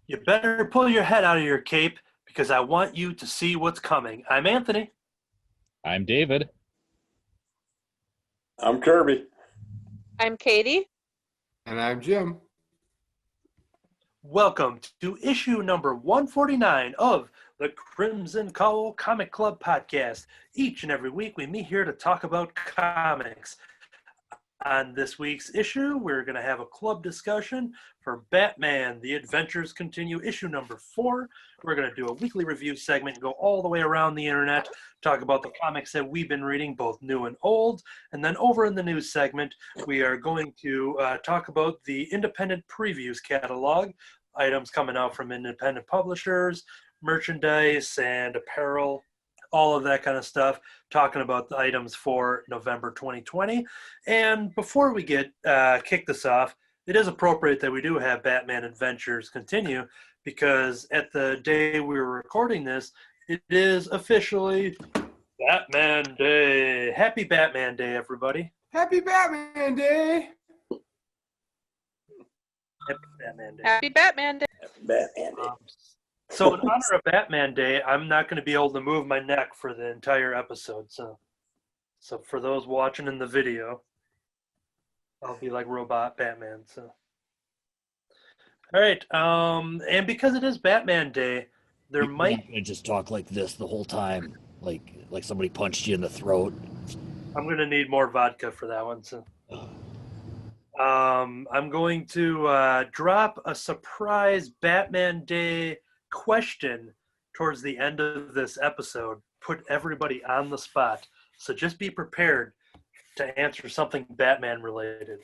You better pull your head out of your cape because I want you to see what's coming. I'm Anthony. I'm David. I'm Kirby. I'm Katie. And I'm Jim. Welcome to issue number 149 of the Crimson Cowl Comic Club podcast. Each and every week we meet here to talk about comics. On this week's issue, we're going to have a club discussion for Batman, The Adventures Continue, issue number 4. We're going to do a weekly review segment, go all the way around the internet, talk about the comics that we've been reading, both new and old. And then over in the news segment, we are going to talk about the independent previews catalog, items coming out from independent publishers, merchandise and apparel, all of that kind of stuff, talking about the items for November 2020. And before we get kick this off, it is appropriate that we do have Batman Adventures Continue, because at the day we were recording this, it is officially Batman Day. Happy Batman Day, everybody. Happy Batman Day! Happy Batman Day. Happy Batman Day. Batman. So in honor of Batman Day, I'm not going to be able to move my neck for the entire episode. So for those watching in the video, I'll be like Robot Batman. So, all right. And because it is Batman Day, there You're might. not gonna just talk like this the whole time, like somebody punched you in the throat. I'm going to need more vodka for that one. So, I'm going to drop a surprise Batman Day question towards the end of this episode. Put everybody on the spot. So just be prepared to answer something Batman related.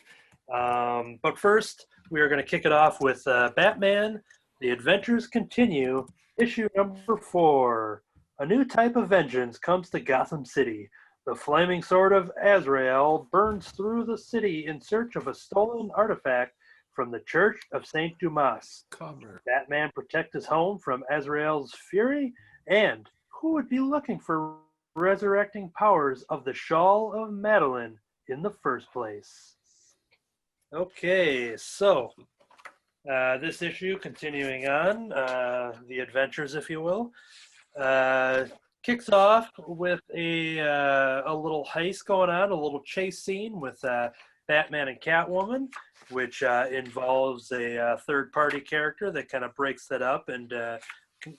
But first, we are going to kick it off with Batman, The Adventures Continue, issue number 4. A new type of vengeance comes to Gotham City. The flaming sword of Azrael burns through the city in search of a stolen artifact from the Church of St. Dumas. Cover. Batman protects his home from Azrael's fury, and who would be looking for resurrecting powers of the Shawl of Madeline in the first place? Okay, so this issue, continuing on, the adventures, if you will, kicks off with a little heist going on, a little chase scene with Batman and Catwoman, which involves a third-party character that kind of breaks that up and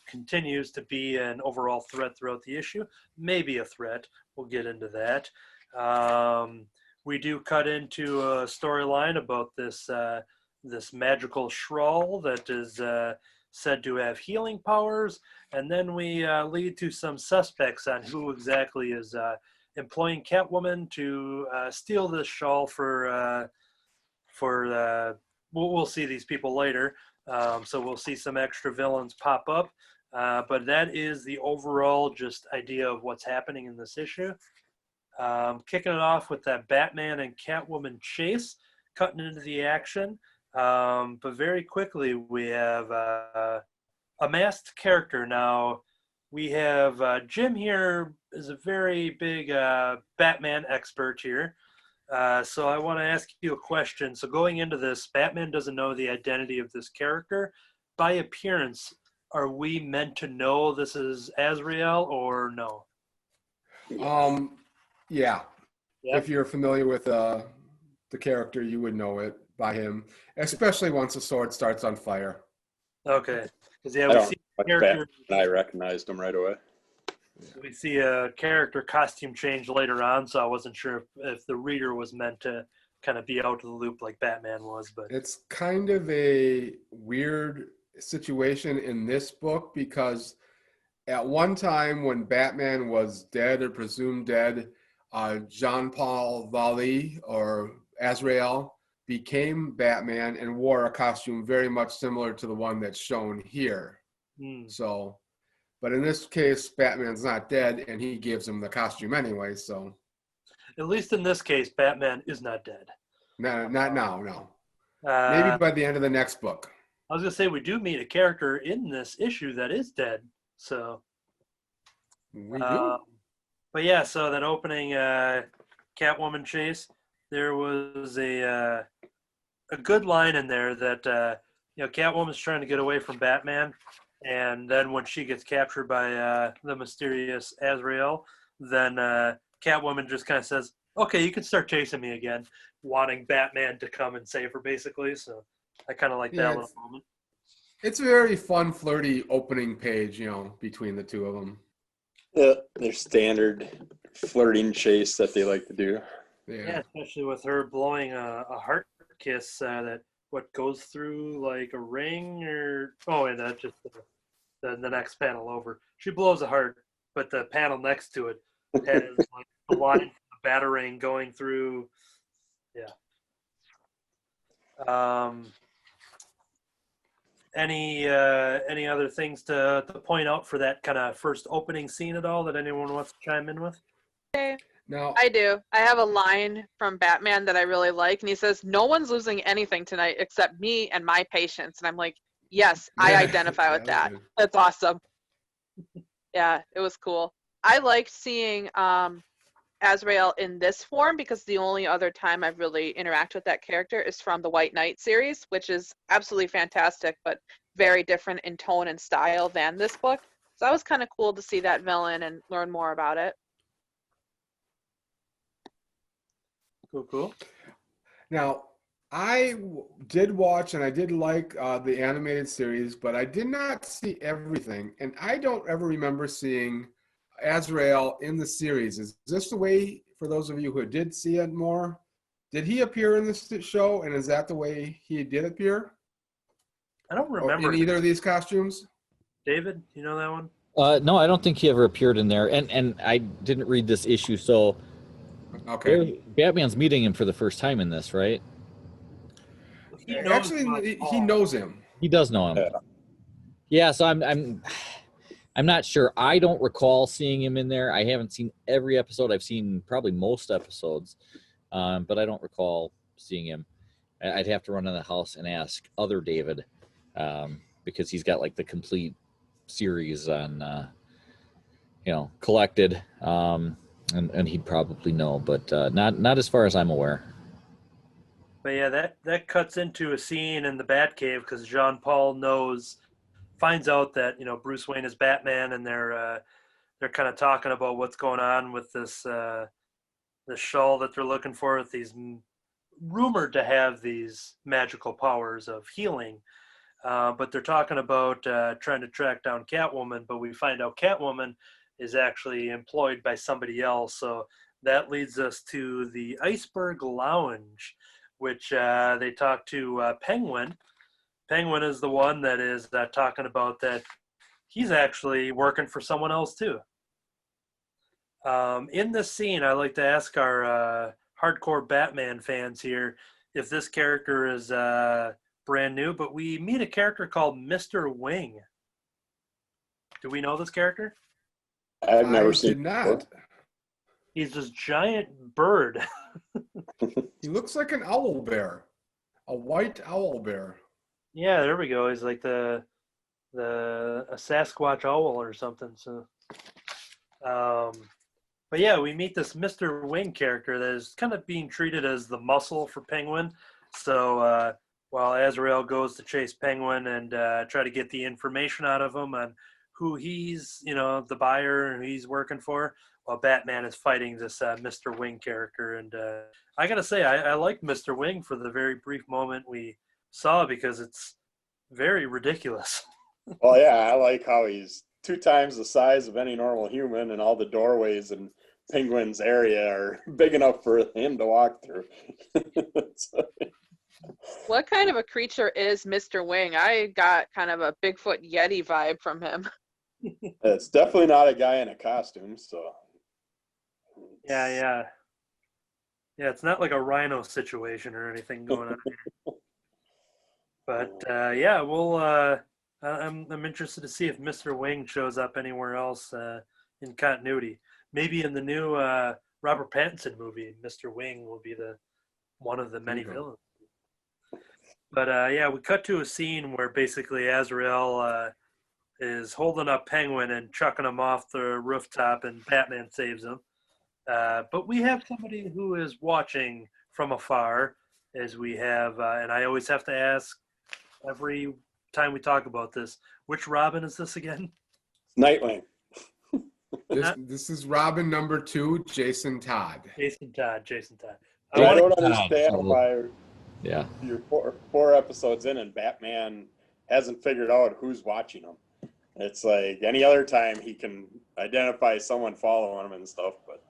continues to be an overall threat throughout the issue. Maybe a threat. We'll get into that. We do cut into a storyline about this magical Shrawl that is said to have healing powers, and then we lead to some suspects on who exactly is employing Catwoman to steal this shawl for we'll see these people later. So we'll see some extra villains pop up, but that is the overall just idea of what's happening in this issue. Kicking it off with that Batman and Catwoman chase, cutting into the action. But very quickly, we have a masked character. Now, we have Jim here is a very big Batman expert here. So I want to ask you a question. So going into this, Batman doesn't know the identity of this character. By appearance, are we meant to know this is Azrael or no? Yeah. Yep. If you're familiar with the character, you would know it by him, especially once the sword starts on fire. Okay. Because I we don't see like a character. Batman. I recognized him right away. We see a character costume change later on, so I wasn't sure if the reader was meant to kind of be out of the loop like Batman was. But It's kind of a weird situation in this book because at one time when Batman was dead or presumed dead, Jean-Paul Vallee or Azrael became Batman and wore a costume very much similar to the one that's shown here. So, but in this case, Batman's not dead, and he gives him the costume anyway. So, at least in this case, Batman is not dead. no, not now. No, maybe by the end of the next book. I was gonna say we do meet a character in this issue that is dead. So We do. But yeah, so that opening Catwoman chase, there was a good line in there that Catwoman's trying to get away from Batman, and then when she gets captured by the mysterious Azrael, then Catwoman just kind of says, "Okay, you can start chasing me again," wanting Batman to come and save her, basically. So I kind of like that little moment. It's a very fun, flirty opening page, between the two of them. Yeah, their standard flirting chase that they like to do. Yeah, especially with her blowing a heart kiss that goes through like a ring or and that's just the next panel over. She blows a heart, but the panel next to it has like the line from the batarang going through. Yeah. Any other things to point out for that kind of first opening scene at all that anyone wants to chime in with? No, I do. I have a line from Batman that I really like, and he says, "No one's losing anything tonight except me and my patients." And I'm like, yes, I identify with that. That's awesome. Yeah, it was cool. I liked seeing Azrael in this form because the only other time I've really interacted with that character is from the White Knight series, which is absolutely fantastic, but very different in tone and style than this book. So that was kind of cool to see that villain and learn more about it. Cool. Now, I did watch and I did like the animated series, but I did not see everything. And I don't ever remember seeing Azrael in the series. Is this the way, for those of you who did see it more? Did he appear in this show, and is that the way he did appear? I don't remember. In either of these costumes? David, you know that one? No, I don't think he ever appeared in there. And I didn't read this issue, so okay. Batman's meeting him for the first time in this, right? He knows him. He does know him. Yeah, so I'm not sure. I don't recall seeing him in there. I haven't seen every episode. I've seen probably most episodes, but I don't recall seeing him. I'd have to run in the house and ask other David, because he's got like the complete series on, collected, and he'd probably know, but not as far as I'm aware. But yeah, that cuts into a scene in the Batcave because Jean-Paul finds out that Bruce Wayne is Batman, and they're kind of talking about what's going on with this shawl that they're looking for, with these rumored to have these magical powers of healing. But they're talking about trying to track down Catwoman, but we find out Catwoman is actually employed by somebody else. So that leads us to the Iceberg Lounge, which they talk to Penguin. Penguin is the one that is talking about that he's actually working for someone else too. In this scene, I like to ask our hardcore Batman fans here if this character is brand new, but we meet a character called Mr. Wing. Do we know this character? I've never seen. Did not. He's this giant bird. He looks like an owl bear, a white owl bear. Yeah, there we go. He's like a Sasquatch owl or something. So, but yeah, we meet this Mr. Wing character that is kind of being treated as the muscle for Penguin. So while Azrael goes to chase Penguin and try to get the information out of him on who he's, the buyer and who he's working for, while Batman is fighting this Mr. Wing character. And I gotta say, I like Mr. Wing for the very brief moment we saw, because it's very ridiculous. Well, yeah, I like how he's 2 times the size of any normal human, and all the doorways in Penguin's area are big enough for him to walk through. What kind of a creature is Mr. Wing? I got kind of a Bigfoot Yeti vibe from him. It's definitely not a guy in a costume, so. Yeah, it's not like a rhino situation or anything going on here. But yeah, I'm interested to see if Mr. Wing shows up anywhere else in continuity. Maybe in the new Robert Pattinson movie, Mr. Wing will be one of the many villains. But yeah, we cut to a scene where basically Azrael is holding up Penguin and chucking him off the rooftop, and Batman saves him. But we have somebody who is watching from afar, as we have, and I always have to ask, every time we talk about this. Which Robin is this again? Nightwing. This is Robin number 2, Jason Todd. Jason Todd. I don't Todd, understand so- why Yeah. you're four episodes in and Batman hasn't figured out who's watching him. It's like any other time he can identify someone following him and stuff, but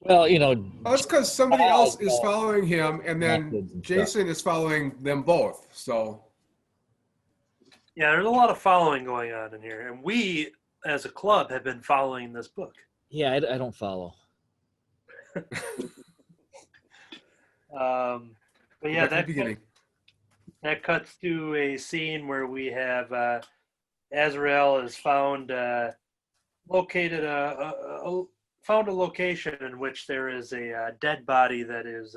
Well, you know, Oh, it's because somebody else is following him, and then Methods and Jason is following them both. So Yeah, there's a lot of following going on in here, and we, as a club, have been following this book. yeah, I don't follow. But yeah, back to the beginning. that cuts to a scene where we have Azrael has found located found a location in which there is a dead body that is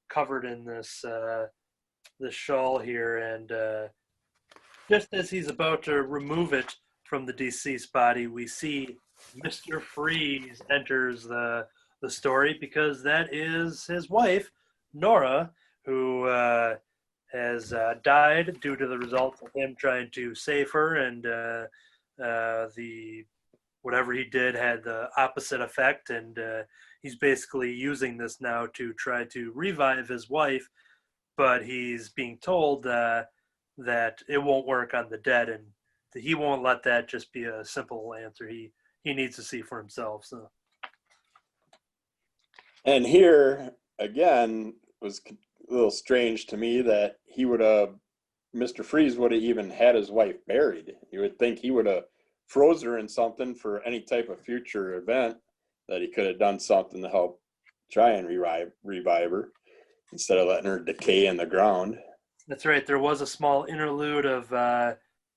covered in this shawl here, and just as he's about to remove it from the deceased body, we see Mr. Freeze enters the story, because that is his wife, Nora, who has died due to the result of him trying to save her, and the whatever he did had the opposite effect, and he's basically using this now to try to revive his wife, but he's being told that it won't work on the dead, and he won't let that just be a simple answer. He needs to see for himself. So, and here again was a little strange to me that he would have Mr. Freeze would have even had his wife buried. You would think he would have froze her in something for any type of future event, that he could have done something to help try and revive her instead of letting her decay in the ground. that's right. There was a small interlude of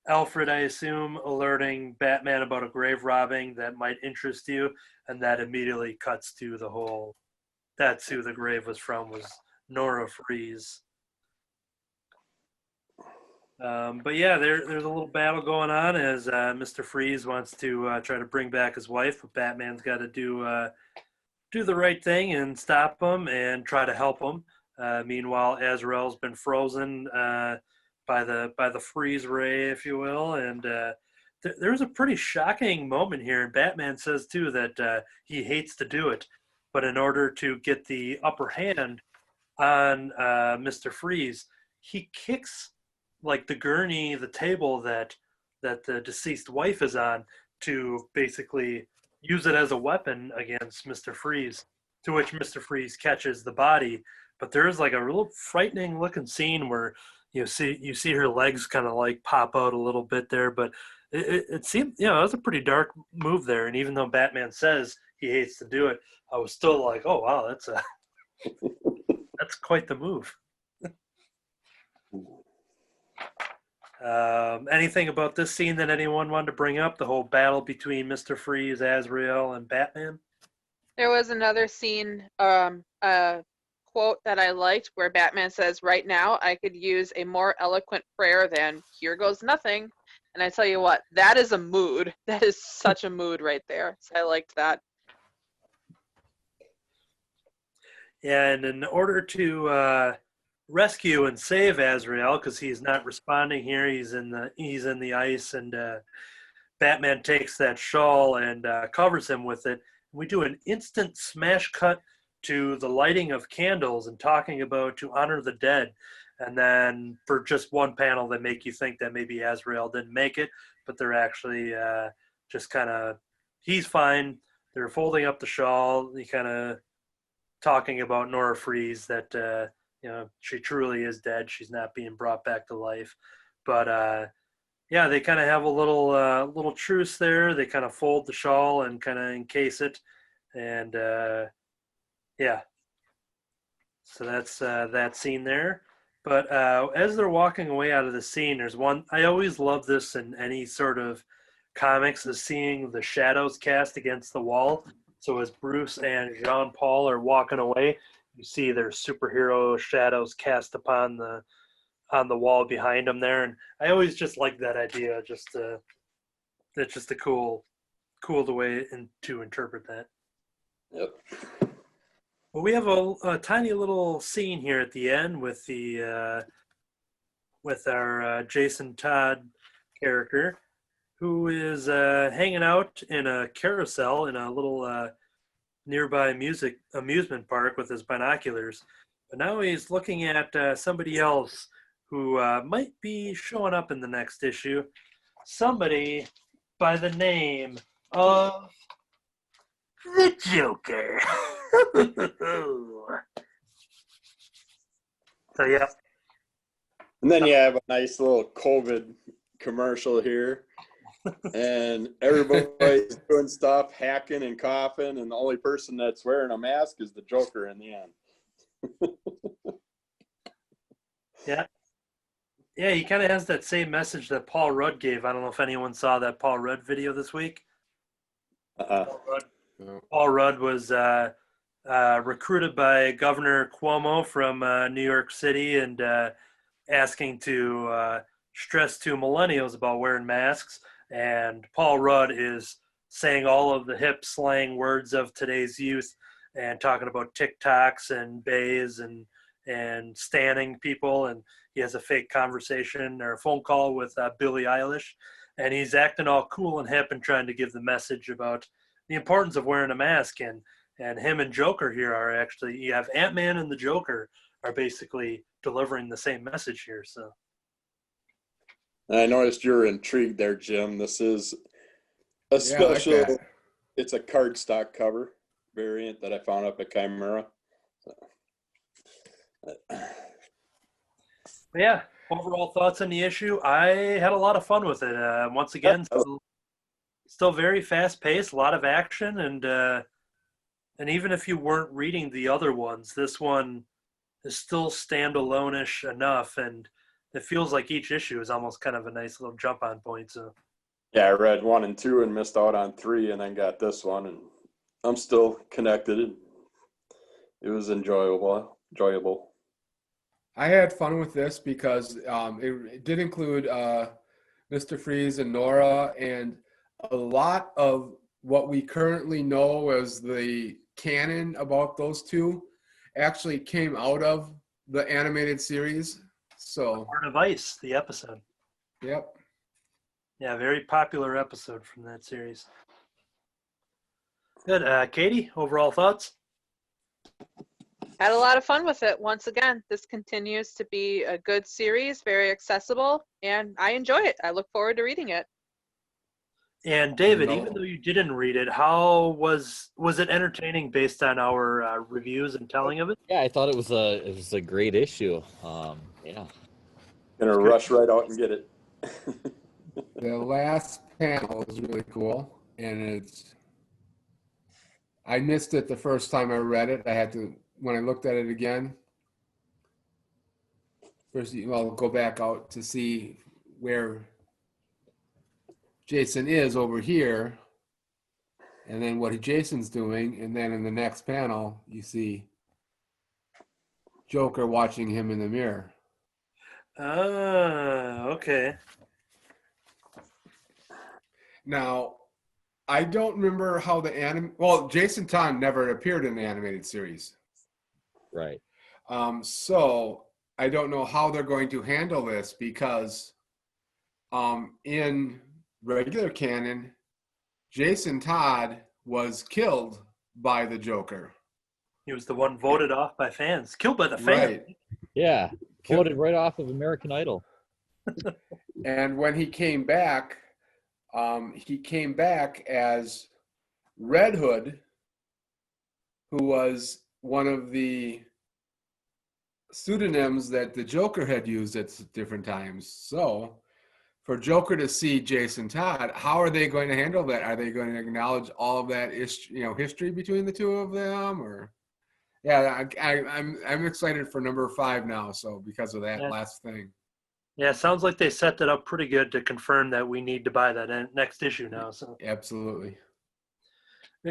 Alfred, I assume, alerting Batman about a grave robbing that might interest you, and that immediately cuts to the whole. That's who the grave was from, was Nora Freeze. But yeah, there's a little battle going on as Mr. Freeze wants to try to bring back his wife, but Batman's got to do the right thing and stop him and try to help him. Meanwhile, Azrael's been frozen by the freeze ray, if you will, and there's a pretty shocking moment here. And Batman says too that he hates to do it, but in order to get the upper hand on Mr. Freeze, he kicks like the gurney, the table that the deceased wife is on, to basically use it as a weapon against Mr. Freeze, to which Mr. Freeze catches the body. But there's like a real frightening looking scene where you see her legs kind of like pop out a little bit there, but it seemed, it was a pretty dark move there. And even though Batman says he hates to do it, I was still like, oh wow, that's quite the move. Anything about this scene that anyone wanted to bring up? The whole battle between Mr. Freeze, Azrael, and Batman? There was another scene, a quote that I liked, where Batman says, "Right now, I could use a more eloquent prayer than 'Here goes nothing.'" And I tell you what, that is a mood. That is such a mood right there. So I liked that. Yeah, and in order to rescue and save Azrael, because he's not responding here, he's in the ice, and Batman takes that shawl and covers him with it. We do an instant smash cut to the lighting of candles and talking about to honor the dead. And then for just one panel, they make you think that maybe Azrael didn't make it, but they're actually just kind of, he's fine. They're folding up the shawl. He kind of talking about Nora Freeze, that she truly is dead. She's not being brought back to life. But yeah, they kind of have a little truce there. They kind of fold the shawl and kind of encase it, and yeah. So that's that scene there. But as they're walking away out of the scene, there's one, I always love this in any sort of comics, is seeing the shadows cast against the wall. So as Bruce and Jean-Paul are walking away, you see their superhero shadows cast upon on the wall behind them there. And I always just like that idea. That's just a cool the way to interpret that. Yep. Well, we have a tiny little scene here at the end with the with our Jason Todd character, who is hanging out in a carousel in a little nearby amusement park with his binoculars. But now he's looking at somebody else who might be showing up in the next issue. Somebody by the name of the Joker. So, yeah. And then you have a nice little COVID commercial here. And everybody's doing stuff, hacking and coughing, and the only person that's wearing a mask is the Joker in the end. Yeah. Yeah, he kind of has that same message that Paul Rudd gave. I don't know if anyone saw that Paul Rudd video this week. Paul Rudd was recruited by Governor Cuomo from New York City and asking to stress to millennials about wearing masks. And Paul Rudd is saying all of the hip slang words of today's youth and talking about TikToks and bays and standing people. And he has a fake conversation or a phone call with Billie Eilish. And he's acting all cool and hip and trying to give the message about the importance of wearing a mask. And him and Joker here are actually, you have Ant-Man and the Joker are basically delivering the same message here. So I noticed you're intrigued there, Jim. This is a special, like it's a cardstock cover variant that I found up at Chimera. yeah, overall thoughts on the issue. I had a lot of fun with it. Once again, still very fast paced, a lot of action, and even if you weren't reading the other ones, this one is still standalone-ish enough, and it feels like each issue is almost kind of a nice little jump on point. So Yeah, I read 1 and 2 and missed out on 3 and then got this one, and I'm still connected. It was enjoyable. I had fun with this because it did include Mr. Freeze and Nora, and a lot of what we currently know as the canon about those two actually came out of the animated series. So Art of Ice, the episode. Yep. Yeah, very popular episode from that series. Good. Katie, overall thoughts? Had a lot of fun with it. Once again, this continues to be a good series, very accessible, and I enjoy it. I look forward to reading it. And David, even though you didn't read it, how was it entertaining based on our reviews and telling of it? Yeah, I thought it was a great issue. Yeah. Gonna rush right out and get it. The last panel is really cool, and I missed it the first time I read it. I had to, when I looked at it again, first I'll go back out to see where Jason is over here, and then what Jason's doing, and then in the next panel you see Joker watching him in the mirror. Okay. Now, I don't remember how Jason Todd never appeared in the animated series. Right. So I don't know how they're going to handle this because in regular canon, Jason Todd was killed by the Joker. He was the one voted off by fans, killed by the fans. Right. Yeah. Voted right off of American Idol. And when he came back as Red Hood, who was one of the pseudonyms that the Joker had used at different times. So for Joker to see Jason Todd, how are they going to handle that? Are they going to acknowledge all of that history between the two of them? Or I'm excited for number 5 now, so because of that last thing. Yeah, it sounds like they set that up pretty good to confirm that we need to buy that next issue now. So Absolutely.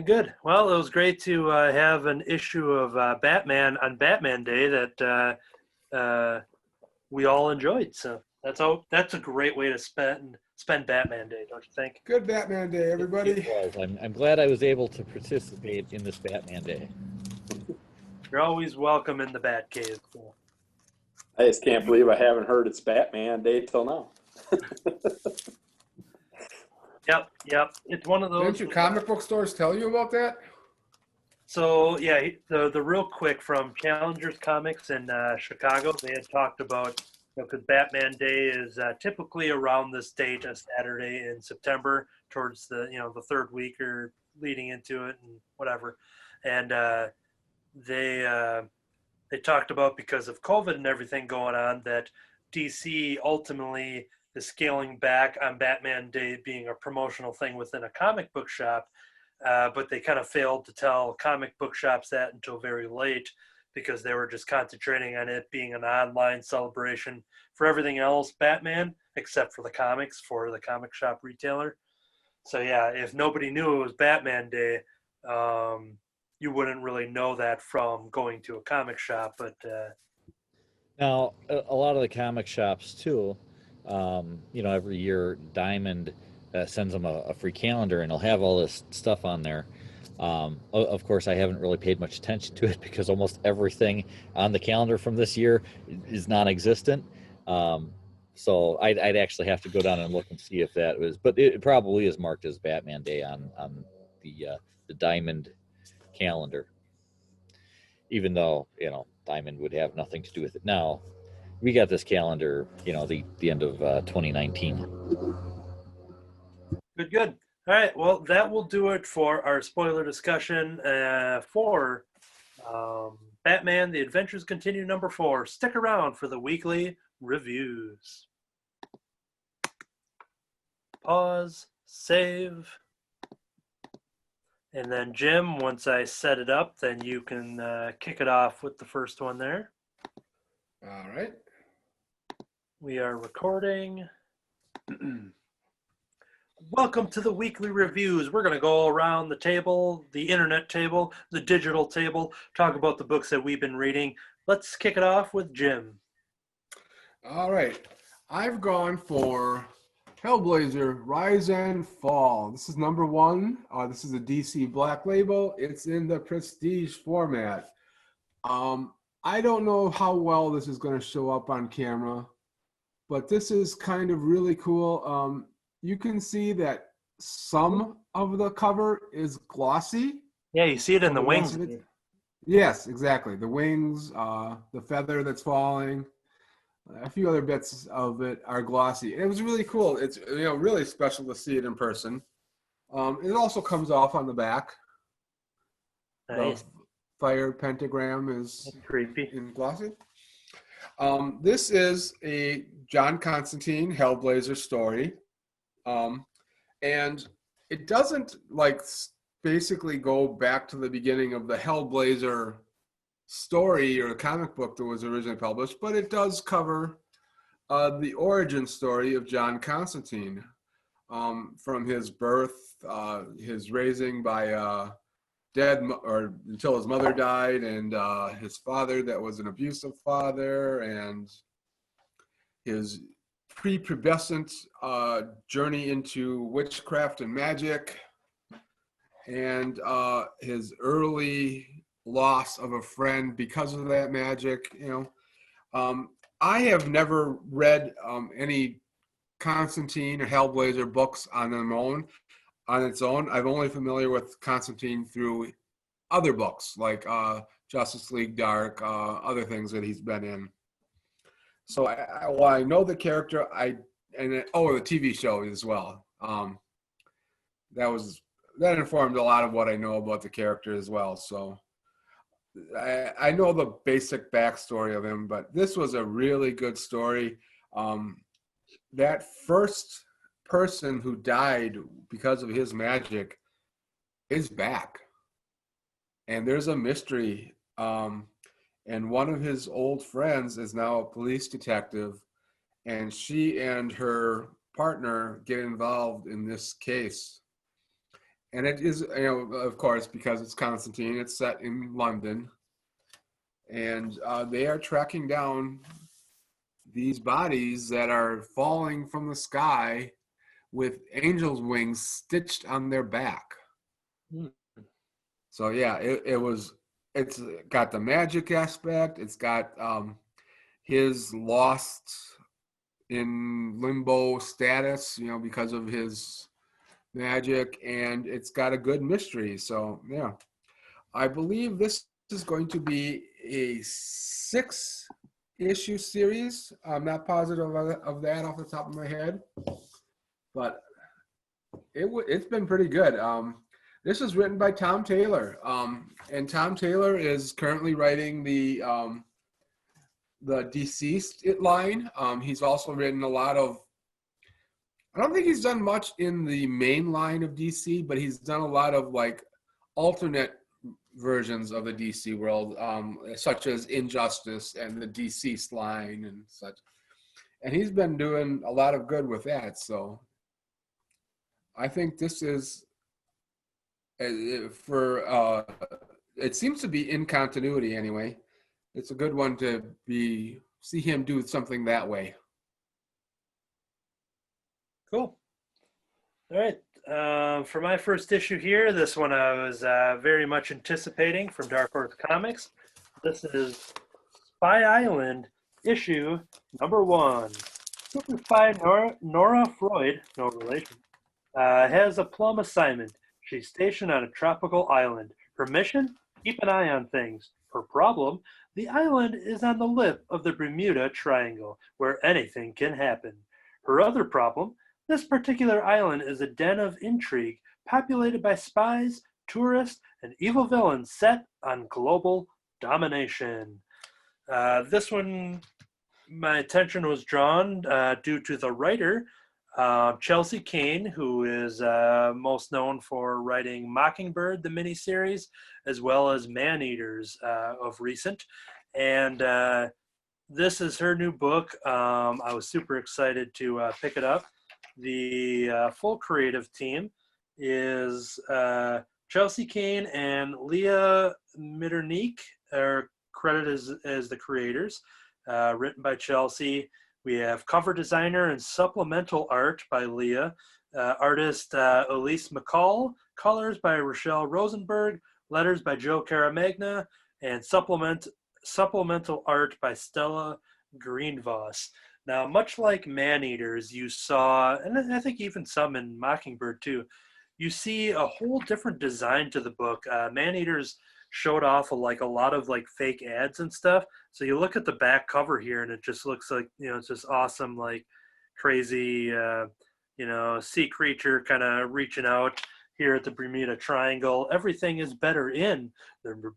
Good. Well, it was great to have an issue of Batman on Batman Day that we all enjoyed. So that's a great way to spend Batman Day, don't you think? Good Batman Day, everybody. It was. I'm glad I was able to participate in this Batman Day. You're always welcome in the Batcave. So. I just can't believe I haven't heard it's Batman Day till now. Yep. It's one of those. Didn't your comic book stores tell you about that? So yeah, the real quick from Challengers Comics in Chicago, they had talked about, because Batman Day is typically around this date, a Saturday in September, towards the third week or leading into it and whatever, and they talked about, because of COVID and everything going on, that DC ultimately is scaling back on Batman Day being a promotional thing within a comic book shop. But they kind of failed to tell comic book shops that until very late, because they were just concentrating on it being an online celebration for everything else Batman, except for the comics for the comic shop retailer. So yeah, if nobody knew it was Batman Day, you wouldn't really know that from going to a comic shop. But Now, a lot of the comic shops too, every year Diamond sends them a free calendar, and it'll have all this stuff on there. Of course, I haven't really paid much attention to it because almost everything on the calendar from this year is non-existent. So I'd actually have to go down and look and see if that was, but it probably is marked as Batman Day on the Diamond calendar, even though Diamond would have nothing to do with it now. We got this calendar, the end of 2019. Good. All right, well, that will do it for our spoiler discussion for Batman: The Adventures Continue #4. Stick around for the weekly reviews. Pause, save, and then Jim, once I set it up, then you can kick it off with the first one there. All right. We are recording. Welcome to the weekly reviews. We're going to go around the table, the internet table, the digital table, talk about the books that we've been reading. Let's kick it off with Jim. All right. I've gone for Hellblazer, Rise and Fall. This is #1. This is a DC Black Label. It's in the Prestige format. I don't know how well this is going to show up on camera, but this is kind of really cool. You can see that some of the cover is glossy. Yeah, you see it in the wings. Yes, exactly. The wings, the feather that's falling, a few other bits of it are glossy. And it was really cool. It's really special to see it in person. It also comes off on the back. Nice. The fire pentagram is That's creepy. in glossy. This is a John Constantine Hellblazer story. And it doesn't basically go back to the beginning of the Hellblazer story or comic book that was originally published, but it does cover the origin story of John Constantine, from his birth, his raising by until his mother died, and his father that was an abusive father, and his prepubescent journey into witchcraft and magic, and his early loss of a friend because of that magic. I have never read any Constantine or Hellblazer books on its own. I'm only familiar with Constantine through other books like Justice League Dark, other things that he's been in. So while I know the character, the TV show as well. That informed a lot of what I know about the character as well. So I know the basic backstory of him, but this was a really good story. That first person who died because of his magic is back, and there's a mystery. And one of his old friends is now a police detective, and she and her partner get involved in this case. And it is, of course, because it's Constantine, it's set in London. And they are tracking down these bodies that are falling from the sky with angels' wings stitched on their back. So yeah, it's got the magic aspect. It's got his lost in limbo status, because of his magic, and it's got a good mystery. So yeah, I believe this is going to be a 6-issue series. I'm not positive of that off the top of my head, but it's been pretty good. This is written by Tom Taylor, and Tom Taylor is currently writing the DCeased line. He's also written a lot of, I don't think he's done much in the main line of DC, but he's done a lot of like alternate versions of the DC world, such as Injustice and the DCeased line and such. And he's been doing a lot of good with that. So I think this is it seems to be in continuity anyway. It's a good one to see him do something that way. Cool. All right. For my first issue here, this one I was very much anticipating from Dark Horse Comics. This is Spy Island issue number 1. Super Spy Nora Freud, no relation, has a plum assignment. She's stationed on a tropical island. Her mission? Keep an eye on things. Her problem? The island is on the lip of the Bermuda Triangle, where anything can happen. Her other problem? This particular island is a den of intrigue, populated by spies, tourists, and evil villains set on global domination. This one, my attention was drawn due to the writer, Chelsea Kane, who is most known for writing Mockingbird, the miniseries, as well as Man-Eaters of recent. And this is her new book. I was super excited to pick it up. The full creative team is Chelsea Kane and Leah Mitternick are credited as the creators, written by Chelsea. We have cover designer and supplemental art by Leah, artist Elise McCall, colors by Rochelle Rosenberg, letters by Joe Caramagna, and supplemental art by Stella Greenvoss. Now, much like Man-Eaters, you saw, and I think even some in Mockingbird too, you see a whole different design to the book. Man-Eaters showed off a lot of like fake ads and stuff. So you look at the back cover here, and it just looks like, it's just awesome, like crazy, sea creature kind of reaching out here at the Bermuda Triangle. Everything is better in the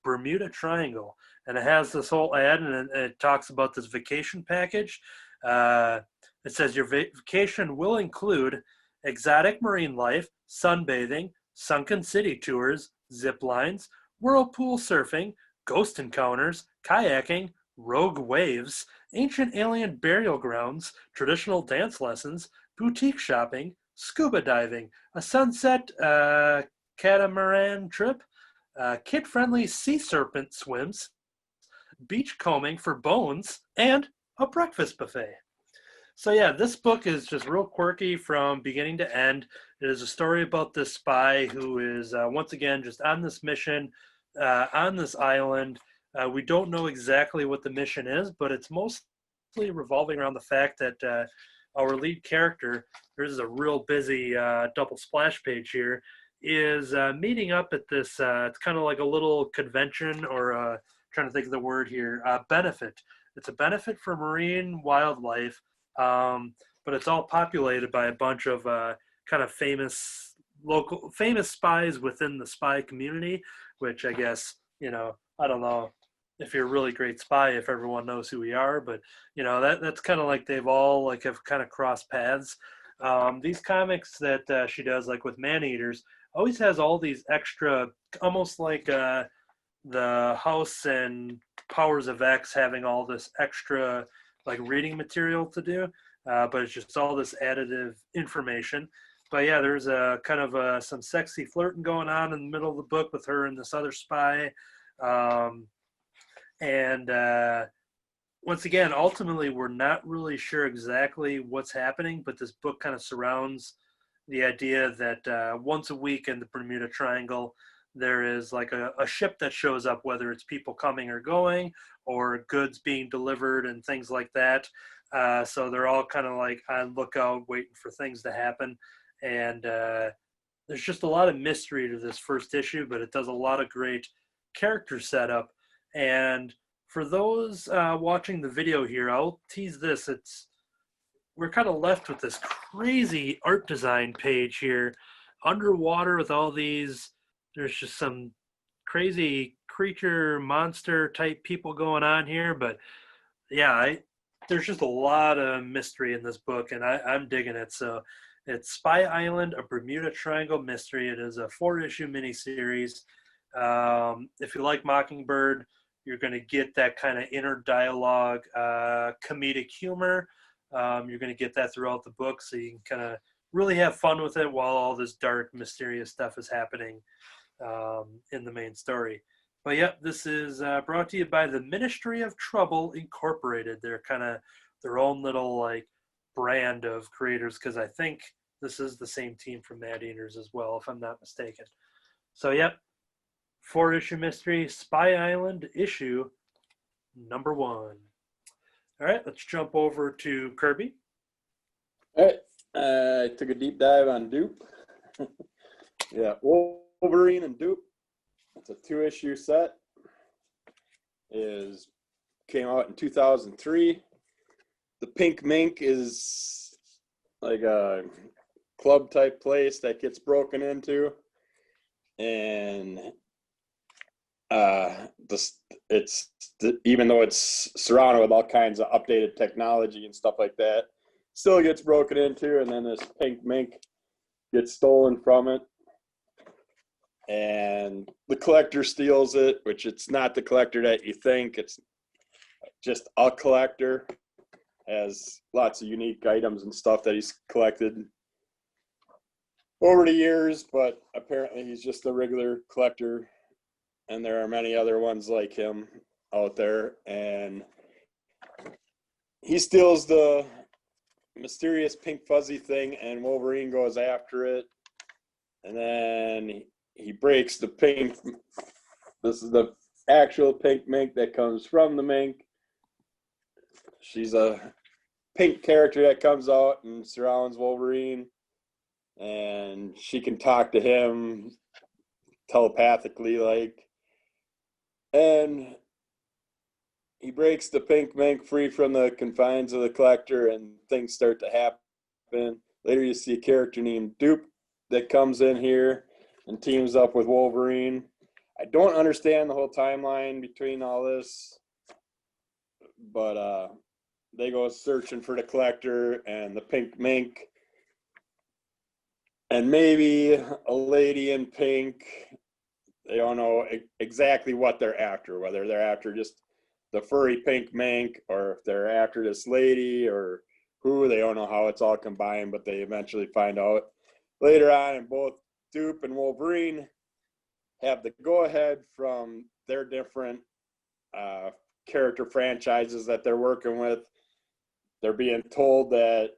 Bermuda Triangle. And it has this whole ad, and it talks about this vacation package. It says your vacation will include exotic marine life, sunbathing, sunken city tours, zip lines, whirlpool surfing, ghost encounters, kayaking, rogue waves, ancient alien burial grounds, traditional dance lessons, boutique shopping, scuba diving, a sunset catamaran trip, kid-friendly sea serpent swims, beach combing for bones, and a breakfast buffet. So yeah, this book is just real quirky from beginning to end. It is a story about this spy who is once again just on this mission on this island. We don't know exactly what the mission is, but it's mostly revolving around the fact that our lead character, there's a real busy double splash page here, is meeting up at this, it's kind of like a little convention, or trying to think of the word here, benefit. It's a benefit for marine wildlife, but it's all populated by a bunch of kind of famous spies within the spy community, which I guess, I don't know if you're a really great spy if everyone knows who we are, but that's kind of like they've all have kind of crossed paths. These comics that she does, like with Man-Eaters, always has all these extra, almost like the House and Powers of X having all this extra like reading material to do, but it's just all this additive information. But yeah, there's a kind of some sexy flirting going on in the middle of the book with her and this other spy. And once again, ultimately, we're not really sure exactly what's happening, but this book kind of surrounds the idea that once a week in the Bermuda Triangle, there is like a ship that shows up, whether it's people coming or going or goods being delivered and things like that. So they're all kind of like on lookout, waiting for things to happen. And there's just a lot of mystery to this first issue, but it does a lot of great character setup. And for those watching the video here, I'll tease this. We're kind of left with this crazy art design page here, underwater with all these. There's just some crazy creature, monster type people going on here. But yeah, there's just a lot of mystery in this book, and I'm digging it. So it's Spy Island, a Bermuda Triangle mystery. It is a 4-issue miniseries. If you like Mockingbird, you're going to get that kind of inner dialogue, comedic humor. You're going to get that throughout the book, so you can kind of really have fun with it while all this dark, mysterious stuff is happening in the main story. But yep, this is brought to you by the Ministry of Trouble Incorporated. They're kind of their own little like brand of creators, because I think this is the same team from Mad Eaters as well, if I'm not mistaken. So yep, 4-issue mystery, Spy Island, issue number 1. All right, let's jump over to Kirby. All right, I took a deep dive on Doop. Yeah, Wolverine and Doop. It's a 2-issue set. Came out in 2003. The Pink Mink is like a club type place that gets broken into, and even though it's surrounded with all kinds of updated technology and stuff like that, still gets broken into, and then this Pink Mink gets stolen from it, and the collector steals it, which it's not the collector that you think. It's just a collector. Has lots of unique items and stuff that he's collected over the years, but apparently he's just a regular collector, and there are many other ones like him out there. And he steals the mysterious pink fuzzy thing, and Wolverine goes after it, and then he breaks the pink. This is the actual pink mink that comes from the mink. She's a pink character that comes out and surrounds Wolverine, and she can talk to him telepathically, like, and he breaks the pink mink free from the confines of the collector, and things start to happen. Later you see a character named Doop that comes in here and teams up with Wolverine. I don't understand the whole timeline between all this, but they go searching for the collector and the pink mink, and maybe a lady in pink. They don't know exactly what they're after, whether they're after just the furry pink mink or if they're after this lady or who. They don't know how it's all combined, but they eventually find out later on. And both Doop and Wolverine have the go-ahead from their different character franchises that they're working with. They're being told that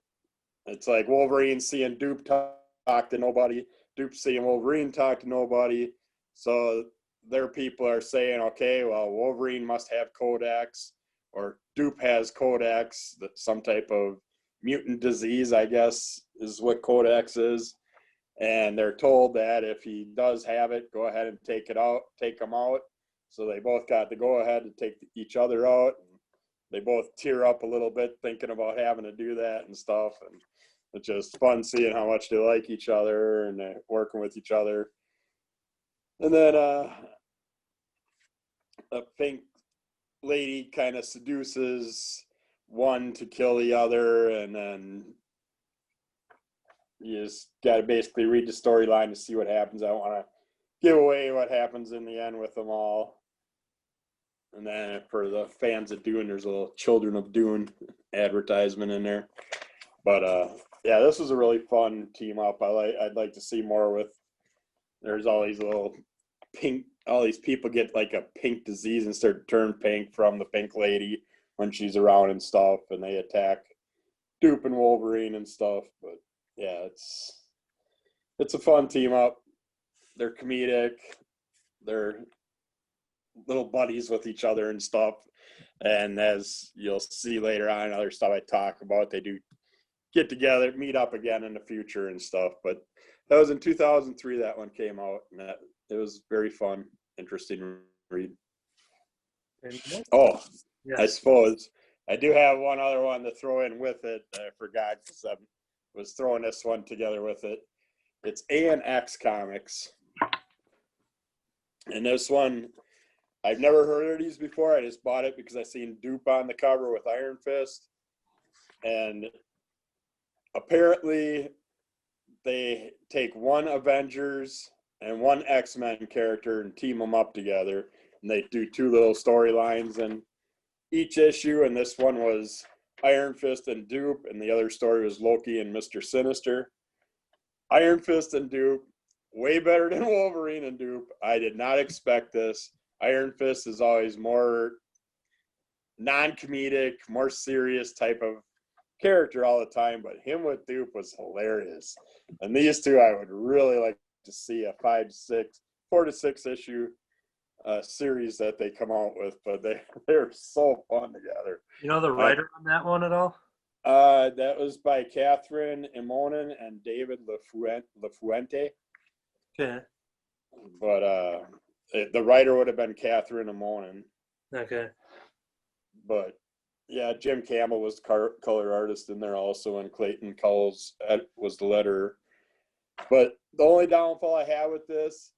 it's like Wolverine seeing Doop talk to nobody, Doop seeing Wolverine talk to nobody. So their people are saying, okay, well, Wolverine must have Codex, or Doop has Codex, some type of mutant disease, I guess, is what Codex is. And they're told that if he does have it, go ahead and take him out. So they both got the go ahead to take each other out. They both tear up a little bit thinking about having to do that and stuff. And it's just fun seeing how much they like each other and they're working with each other. And then a pink lady kind of seduces one to kill the other, and then you just got to basically read the storyline to see what happens. I don't want to give away what happens in the end with them all. And then for the fans of Dune, there's a little Children of Dune advertisement in there. But yeah, this was a really fun team up. I'd like to see more with. There's all these little pink. All these people get like a pink disease and start to turn pink from the pink lady when she's around and stuff, and they attack Doop and Wolverine and stuff. But yeah, it's a fun team up. They're comedic. they're little buddies with each other and stuff. And as you'll see later on, other stuff I talk about, they do get together, meet up again in the future and stuff. But that was in 2003 that one came out, and it was very fun, interesting read. Oh, Yes. I suppose I do have one other one to throw in with it that I forgot because I was throwing this one together with it. It's A&X Comics. And this one, I've never heard of these before. I just bought it because I seen Doop on the cover with Iron Fist. And apparently they take one Avengers and one X-Men character and team them up together. And they do two little storylines in each issue. And this one was Iron Fist and Doop. And the other story was Loki and Mr. Sinister. Iron Fist and Doop, way better than Wolverine and Doop. I did not expect this. Iron Fist is always more non-comedic, more serious type of character all the time, but him with Doop was hilarious. And these two I would really like to see a 4 to 6 issue series that they come out with, but they're so fun together. You know the writer on that one at all? That was by Catherine Imonen and David LaFuente. Okay. But the writer would have been Catherine Imonen. Okay. But yeah, Jim Campbell was color artist in there also, and Clayton Cowles was the letterer. But the only downfall I have with this,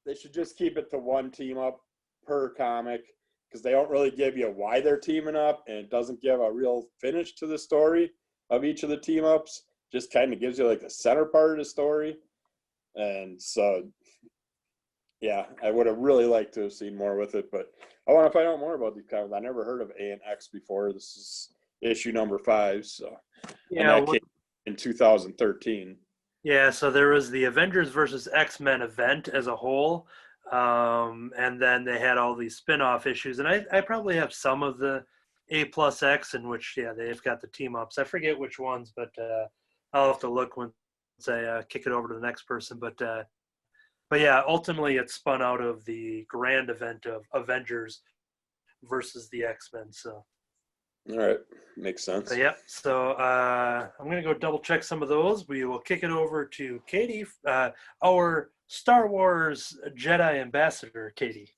they should just keep it to one team up per comic, because they don't really give you why they're teaming up, and it doesn't give a real finish to the story of each of the team ups. Just kind of gives you like the center part of the story. And so, yeah, I would have really liked to have seen more with it, but I want to find out more about these comics. I never heard of A&X before. This is issue number 5, so Yeah. and that came in 2013. Yeah, so there was the Avengers versus X-Men event as a whole, and then they had all these spin-off issues, and I probably have some of the A+X in which, yeah, they've got the team-ups. I forget which ones, but I'll have to look once I kick it over to the next person. But yeah, ultimately it spun out of the grand event of Avengers versus the X-Men, so. All right, makes sense. But yeah, so I'm going to go double check some of those. We will kick it over to Katie, our Star Wars Jedi ambassador, Katie.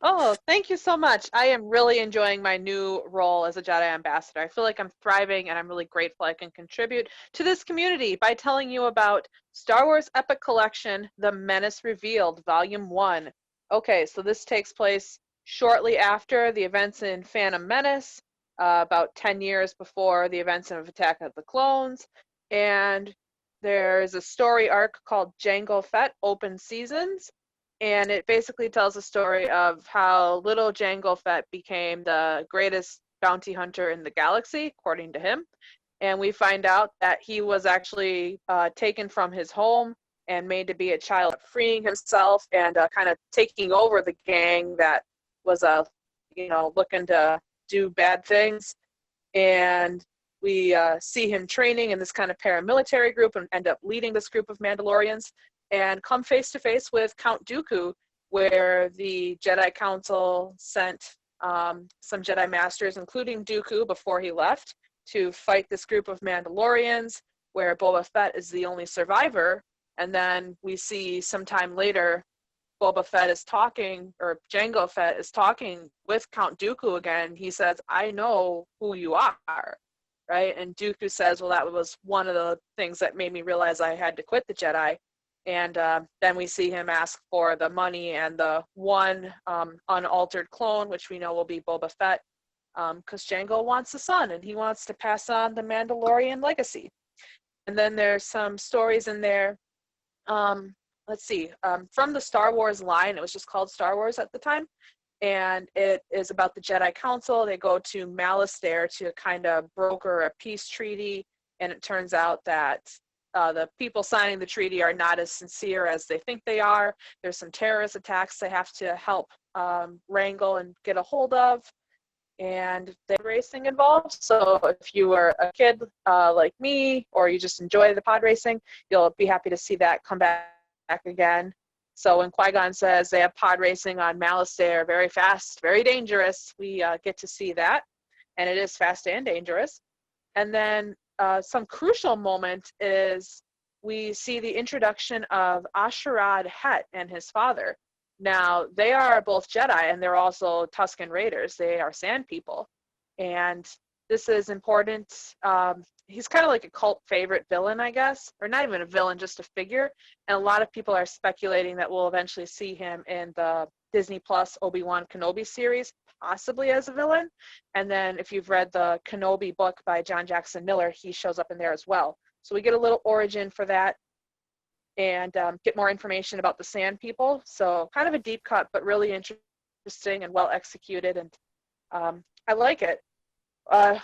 Oh, thank you so much. I am really enjoying my new role as a Jedi ambassador. I feel like I'm thriving, and I'm really grateful I can contribute to this community by telling you about Star Wars Epic Collection, The Menace Revealed, Volume 1. Okay, so this takes place shortly after the events in Phantom Menace, about 10 years before the events of Attack of the Clones. And there's a story arc called Jango Fett Open Seasons. And it basically tells the story of how little Jango Fett became the greatest bounty hunter in the galaxy, according to him. And we find out that he was actually taken from his home and made to be a child, freeing himself and kind of taking over the gang that was looking to do bad things. And we see him training in this kind of paramilitary group and end up leading this group of Mandalorians and come face to face with Count Dooku, where the Jedi Council sent some Jedi Masters, including Dooku before he left, to fight this group of Mandalorians, where Boba Fett is the only survivor. And then we see sometime later Boba Fett is talking, or Jango Fett is talking with Count Dooku again. He says, "I know who you are," right? And Dooku says, "Well, that was one of the things that made me realize I had to quit the Jedi." And then we see him ask for the money and the one unaltered clone, which we know will be Boba Fett, because Jango wants a son and he wants to pass on the Mandalorian legacy. And then there's some stories in there. Let's see, from the Star Wars line. It was just called Star Wars at the time. And it is about the Jedi Council. They go to Malastare to kind of broker a peace treaty. And it turns out that the people signing the treaty are not as sincere as they think they are. There's some terrorist attacks they have to help wrangle and get a hold of. And there's racing involved. So if you were a kid like me, or you just enjoy the pod racing, you'll be happy to see that come back again. So when Qui-Gon says they have pod racing on Malastare, very fast, very dangerous, we get to see that. And it is fast and dangerous. And then some crucial moment is we see the introduction of Asherad Het and his father. Now, they are both Jedi, and they're also Tusken Raiders. They are Sand People. And this is important. He's kind of like a cult favorite villain, I guess, or not even a villain, just a figure. And a lot of people are speculating that we'll eventually see him in the Disney Plus Obi-Wan Kenobi series, possibly as a villain. And then if you've read the Kenobi book by John Jackson Miller, he shows up in there as well. So we get a little origin for that and get more information about the Sand People. So kind of a deep cut, but really interesting and well executed. And I like it.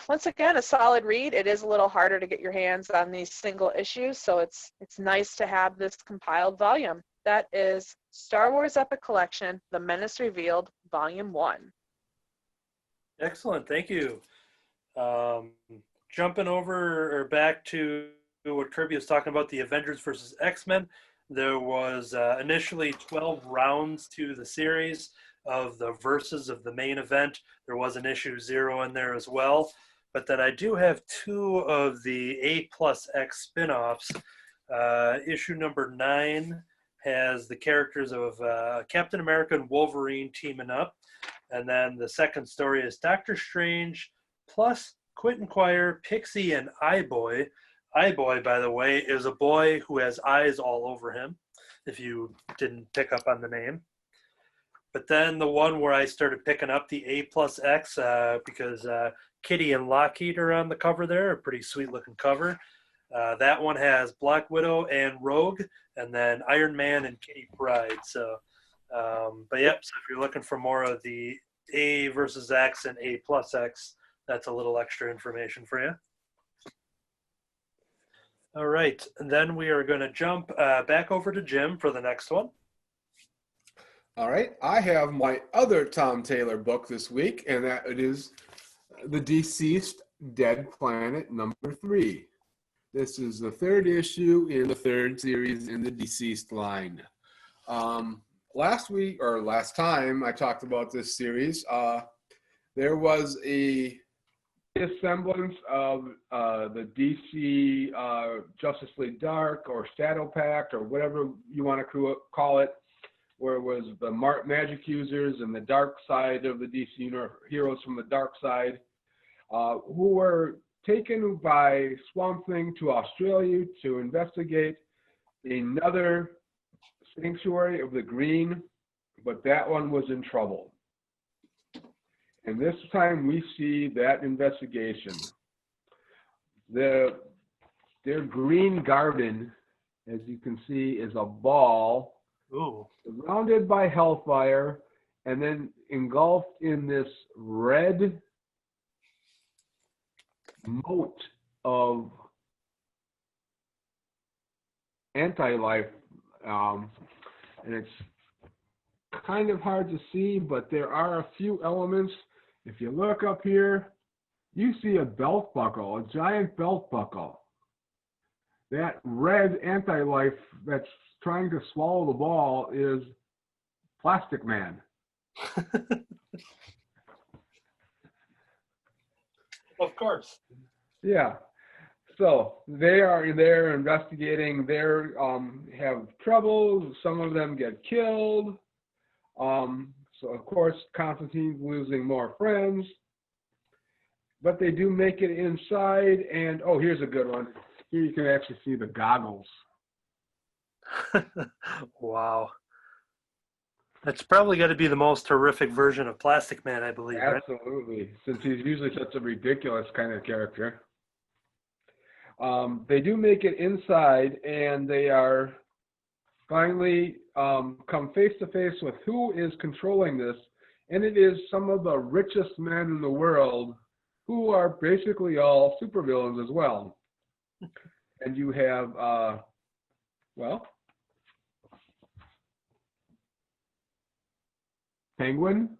Once again, a solid read. It is a little harder to get your hands on these single issues, so it's nice to have this compiled volume. That is Star Wars Epic Collection, The Menace Revealed, Volume 1. Excellent, thank you. Jumping over or back to what Kirby was talking about, the Avengers versus X-Men, there was initially 12 rounds to the series of the verses of the main event. There was an issue 0 in there as well, but then I do have 2 of the A+X spin-offs. Issue number 9 has the characters of Captain America and Wolverine teaming up, and then the second story is Doctor Strange plus Quentin Quire, Pixie, and Eye-Boy. Eye-Boy, by the way, is a boy who has eyes all over him, if you didn't pick up on the name. But then the one where I started picking up the A+X, because Kitty and Lockheed are on the cover there, a pretty sweet looking cover. That one has Black Widow and Rogue, and then Iron Man and Kitty Pryde. So, but yep, so if you're looking for more of the A versus X and A+X, that's a little extra information for you. All right, and then we are going to jump back over to Jim for the next one. All right, I have my other Tom Taylor book this week, and that it is The DCeased Dead Planet number 3. This is the 3rd issue in the 3rd series in the DCeased line. Last time I talked about this series, there was a semblance of the DC Justice League Dark or Shadow Pact or whatever you want to call it, where it was the magic users and the dark side of the DC heroes from the dark side, who were taken by Swamp Thing to Australia to investigate another sanctuary of the Green, but that one was in trouble. And this time we see that investigation. Their green garden, as you can see, is a ball. Ooh. Surrounded by hellfire, and then engulfed in this red moat of anti-life, and it's kind of hard to see, but there are a few elements. If you look up here, you see a belt buckle, a giant belt buckle. That red anti-life that's trying to swallow the ball is Plastic Man. Of course. Yeah. So they're investigating. They have trouble. Some of them get killed. So of course Constantine's losing more friends. But they do make it inside. And oh, here's a good one. Here you can actually see the goggles. Wow. That's probably got to be the most horrific version of Plastic Man, I believe, right? Absolutely, since he's usually such a ridiculous kind of character. They do make it inside, and they are finally come face to face with who is controlling this, and it is some of the richest men in the world who are basically all supervillains as well. And you have, Penguin,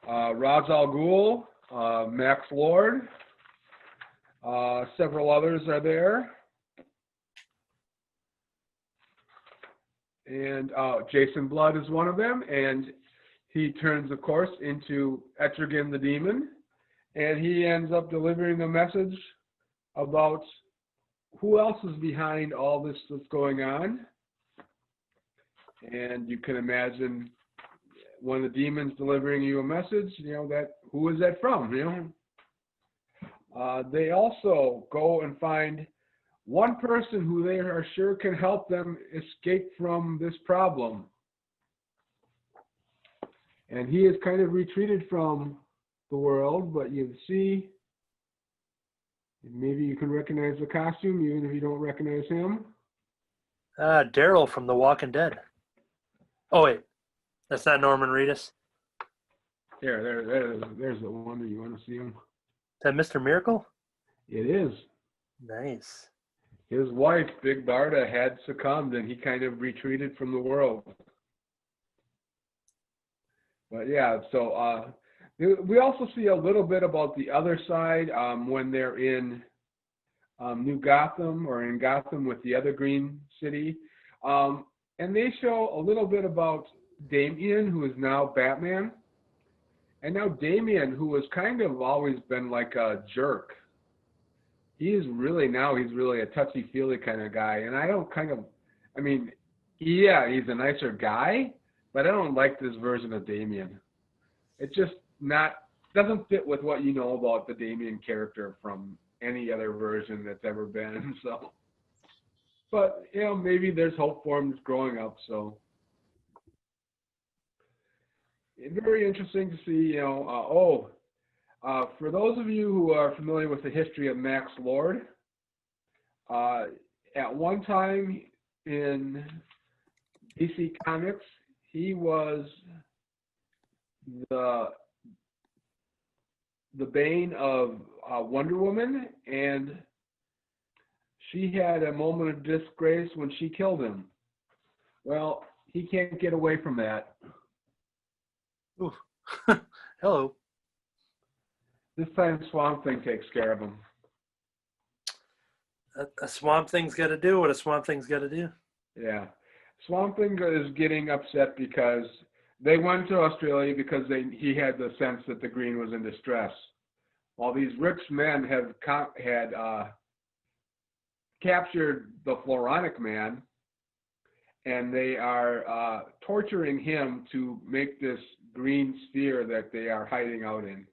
Ra's al Ghul, Max Lord, several others are there. And Jason Blood is one of them, and he turns, of course, into Etrigan the Demon, and he ends up delivering a message about who else is behind all this that's going on. And you can imagine one of the demons delivering you a message, that who is that from, They also go and find one person who they are sure can help them escape from this problem. And he has kind of retreated from the world, but you see, maybe you can recognize the costume, even if you don't recognize him. Daryl from The Walking Dead. Oh, wait. That's not Norman Reedus. There's the one. Do you want to see him? Is that Mr. Miracle? It is. Nice. His wife, Big Barda, had succumbed, and he kind of retreated from the world. But yeah, so we also see a little bit about the other side when they're in New Gotham, or in Gotham with the other Green City. And they show a little bit about Damian, who is now Batman. And now Damian, who has kind of always been like a jerk. He's really a touchy-feely kind of guy. And he's a nicer guy, but I don't like this version of Damian. It just doesn't fit with what you know about the Damian character from any other version that's ever been. So, but maybe there's hope for him growing up. So, very interesting to see. For those of you who are familiar with the history of Max Lord, at one time in DC Comics, he was the bane of Wonder Woman, and she had a moment of disgrace when she killed him. Well, he can't get away from that. Ooh. Hello. This time Swamp Thing takes care of him. A Swamp Thing's got to do what a Swamp Thing's got to do. Yeah. Swamp Thing is getting upset because they went to Australia because he had the sense that the Green was in distress. While these rich men had captured the Floronic Man, and they are torturing him to make this green sphere that they are hiding out in.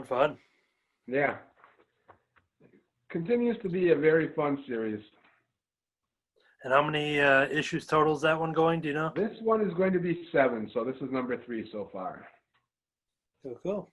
Fun. Yeah. Continues to be a very fun series. And how many issues total is that one going? Do you know? This one is going to be 7, so this is number 3 so far. Cool.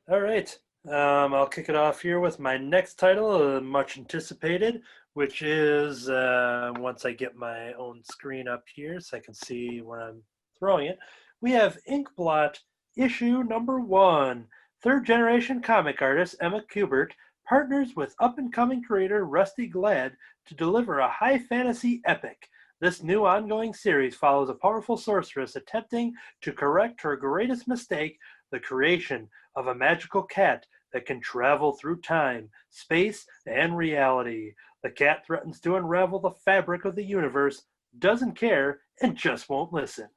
All right. I'll kick it off here with my next title, much anticipated, which is, once I get my own screen up here so I can see where I'm throwing it, we have Inkblot issue number 1. Third generation comic artist Emma Kubert partners with up-and-coming creator Rusty Glad to deliver a high fantasy epic. This new ongoing series follows a powerful sorceress attempting to correct her greatest mistake, the creation of a magical cat that can travel through time, space, and reality. The cat threatens to unravel the fabric of the universe, doesn't care, and just won't listen.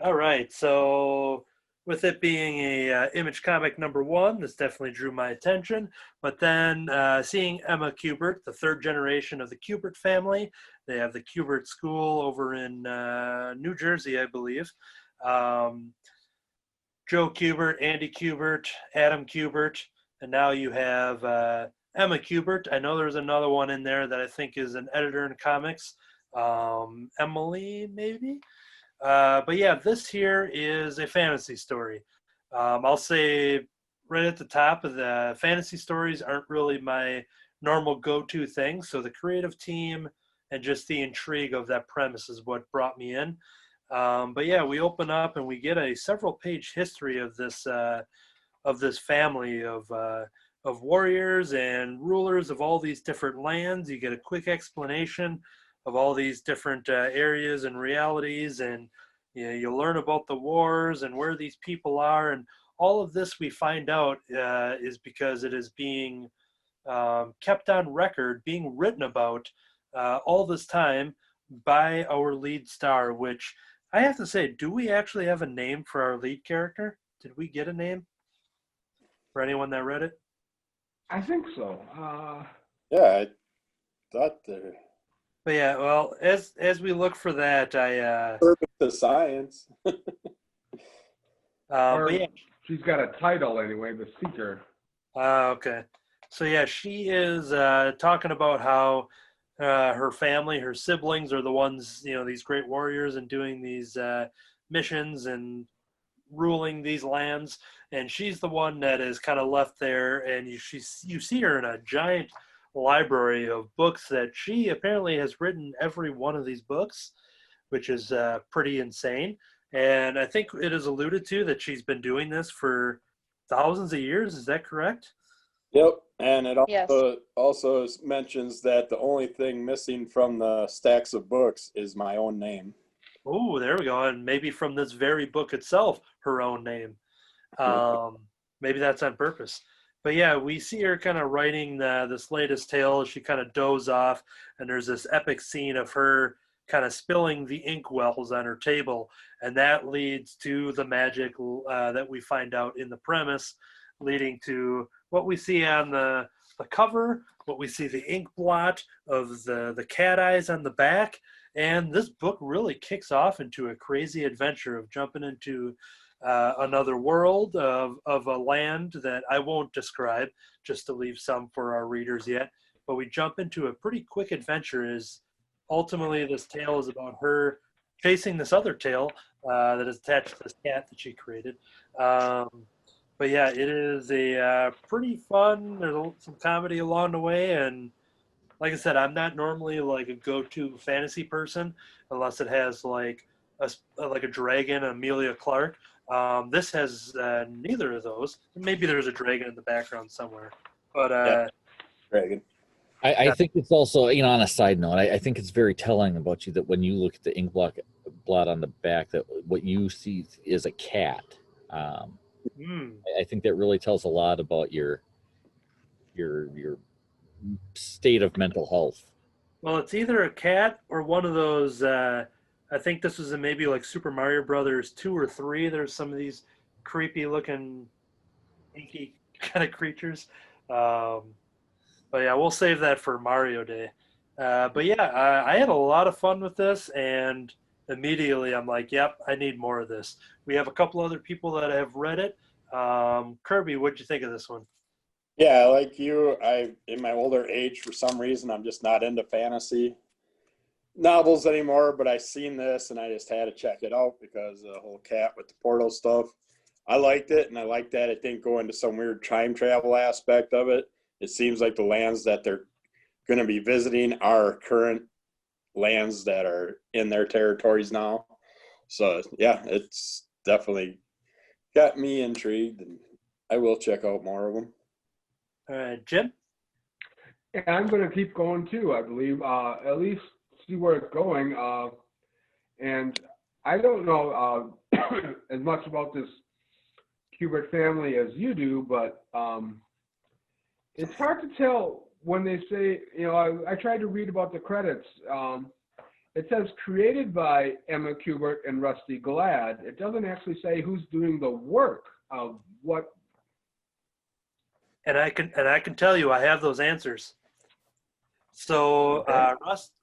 All right, so with it being a Image comic number 1, this definitely drew my attention. But then seeing Emma Kubert, the third generation of the Kubert family, they have the Kubert School over in New Jersey, I believe. Joe Kubert, Andy Kubert, Adam Kubert, and now you have Emma Kubert. I know there's another one in there that I think is an editor in comics, Emily maybe? But yeah, this here is a fantasy story. I'll say right at the top of the fantasy stories aren't really my normal go-to thing. So the creative team and just the intrigue of that premise is what brought me in. But yeah, we open up and we get a several-page history of this family of warriors and rulers of all these different lands. You get a quick explanation of all these different areas and realities, and you learn about the wars and where these people are, and all of this we find out is because it is being kept on record, being written about all this time by our lead star, which I have to say, do we actually have a name for our lead character? Did we get a name for anyone that read it? I think so. Yeah, I thought the But yeah, well, as we look for that, purpose of science. Or but yeah, she's got a title anyway, the Seeker. okay. So yeah, she is talking about how her family, her siblings, are the ones, these great warriors and doing these missions and ruling these lands, and she's the one that is kind of left there. And you see her in a giant library of books that she apparently has written every one of these books, which is pretty insane. And I think it is alluded to that she's been doing this for thousands of years. Is that correct? Yep, and it Yes. also mentions that the only thing missing from the stacks of books is my own name. Oh, there we go. And maybe from this very book itself, her own name. Maybe that's on purpose. But yeah, we see her kind of writing this latest tale. She kind of dozes off, and there's this epic scene of her kind of spilling the ink wells on her table, and that leads to the magic that we find out in the premise, leading to what we see on the cover, what we see the ink blot of the cat eyes on the back. And this book really kicks off into a crazy adventure of jumping into another world of a land that I won't describe, just to leave some for our readers yet. But we jump into a pretty quick adventure. Is ultimately this tale is about her chasing this other tale that is attached to this cat that she created. But yeah, it is a pretty fun. There's some comedy along the way, and like I said, I'm not normally like a go-to fantasy person unless it has like a dragon, Amelia Clark. This has neither of those. Maybe there's a dragon in the background somewhere, but Yeah. Dragon. I think it's also, on a side note, I think it's very telling about you that when you look at the ink blot on the back, that what you see is a cat. I think that really tells a lot about your state of mental health. Well, it's either a cat or one of those. I think this was in maybe like Super Mario Brothers 2 or 3. There's some of these creepy looking, inky kind of creatures. But yeah, we'll save that for Mario Day. But yeah, I had a lot of fun with this, and immediately I'm like, yep, I need more of this. We have a couple other people that have read it. Kirby, what'd you think of this one? Yeah, like you, in my older age, for some reason, I'm just not into fantasy novels anymore, but I seen this and I just had to check it out because the whole cat with the portal stuff. I liked it, and I liked that it didn't go into some weird time travel aspect of it. It seems like the lands that they're going to be visiting are current lands that are in their territories now. So yeah, it's definitely got me intrigued, and I will check out more of them. All right, Jim? Yeah, I'm going to keep going too, I believe. At least see where it's going. And I don't know as much about this Kubert family as you do, but it's hard to tell when they say, I tried to read about the credits. It says created by Emma Kubert and Rusty Glad. It doesn't actually say who's doing the work of what. And I can tell you, I have those answers. So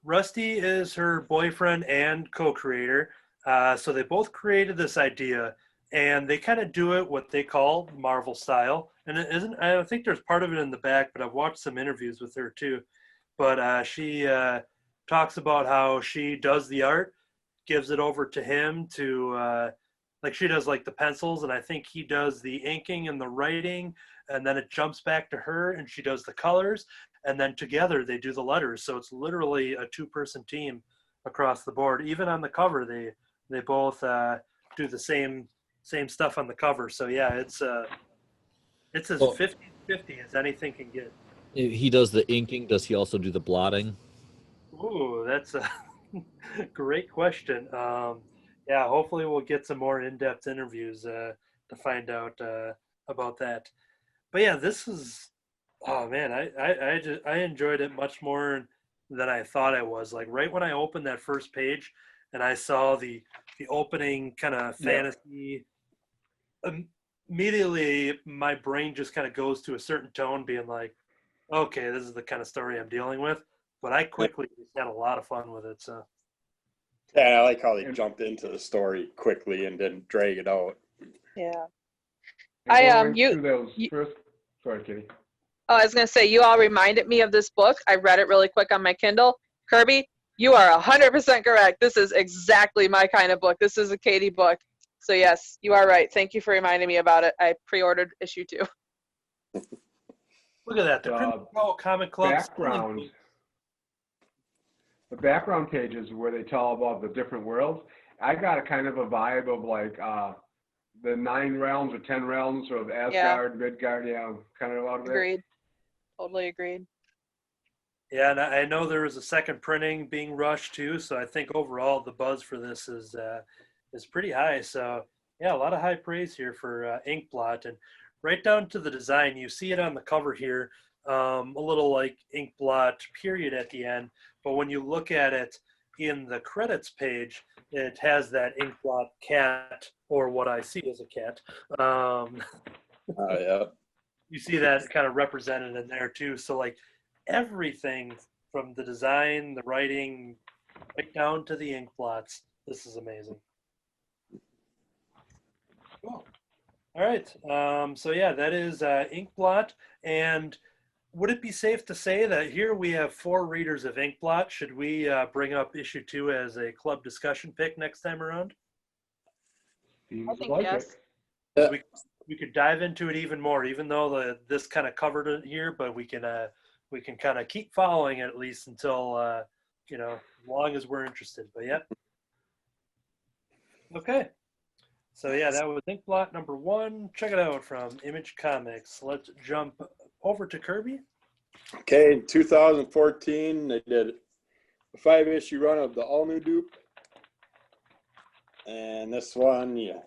Rusty is her boyfriend and co-creator. So they both created this idea, and they kind of do it what they call Marvel style. And it isn't. I think there's part of it in the back, but I've watched some interviews with her too. But she talks about how she does the art, gives it over to him to like she does like the pencils, and I think he does the inking and the writing, and then it jumps back to her and she does the colors, and then together they do the letters. So it's literally a two-person team across the board. Even on the cover, they both do the same stuff on the cover. So yeah, it's as 50-50 as anything can get. He does the inking. Does he also do the blotting? Ooh, that's a great question. Yeah, hopefully we'll get some more in-depth interviews to find out about that. But yeah, this is Oh man, I enjoyed it much more than I thought I was. Like right when I opened that first page and I saw the opening kind of Yeah. fantasy, immediately my brain just kind of goes to a certain tone, being like, okay, this is the kind of story I'm dealing with. But I quickly just had a lot of fun with it. So Yeah, I like how they And- jumped into the story quickly and didn't drag it out. Yeah. And going You, through those you first. Sorry, Kitty. oh, I was gonna say you all reminded me of this book. I read it really quick on my Kindle. Kirby, you are 100% correct. This is exactly my kind of book. This is a Katie book. So yes, you are right. Thank you for reminding me about it. I pre-ordered issue 2. look at that, the Crimson Cowl Comic Club. Background. The background pages where they tell about the different worlds. I got a kind of a vibe of like the 9 realms or 10 realms of Asgard, Midgard, yeah, kind of a lot of that. Agreed. Totally agreed. Yeah, and I know there was a second printing being rushed too, so I think overall the buzz for this is pretty high. So yeah, a lot of high praise here for Inkblot, and right down to the design. You see it on the cover here, a little like Inkblot period at the end, but when you look at it in the credits page, it has that Inkblot cat, or what I see as a cat. Yeah. You see that kind of represented in there too. So like everything from the design, the writing, right down to the ink blots. This is amazing. Cool. All right. So yeah, that is Inkblot. And would it be safe to say that here we have 4 readers of Inkblot? Should we bring up issue 2 as a club discussion pick next time around? Seems I think like yes. it. Yeah. We could dive into it even more, even though this kind of covered it here, but we can kind of keep following it at least until as long as we're interested. But yeah. Okay. So yeah, that was Inkblot number 1. Check it out from Image Comics. Let's jump over to Kirby. Okay, in 2014, they did a 5-issue run of the all-new Doop. And this one, yeah.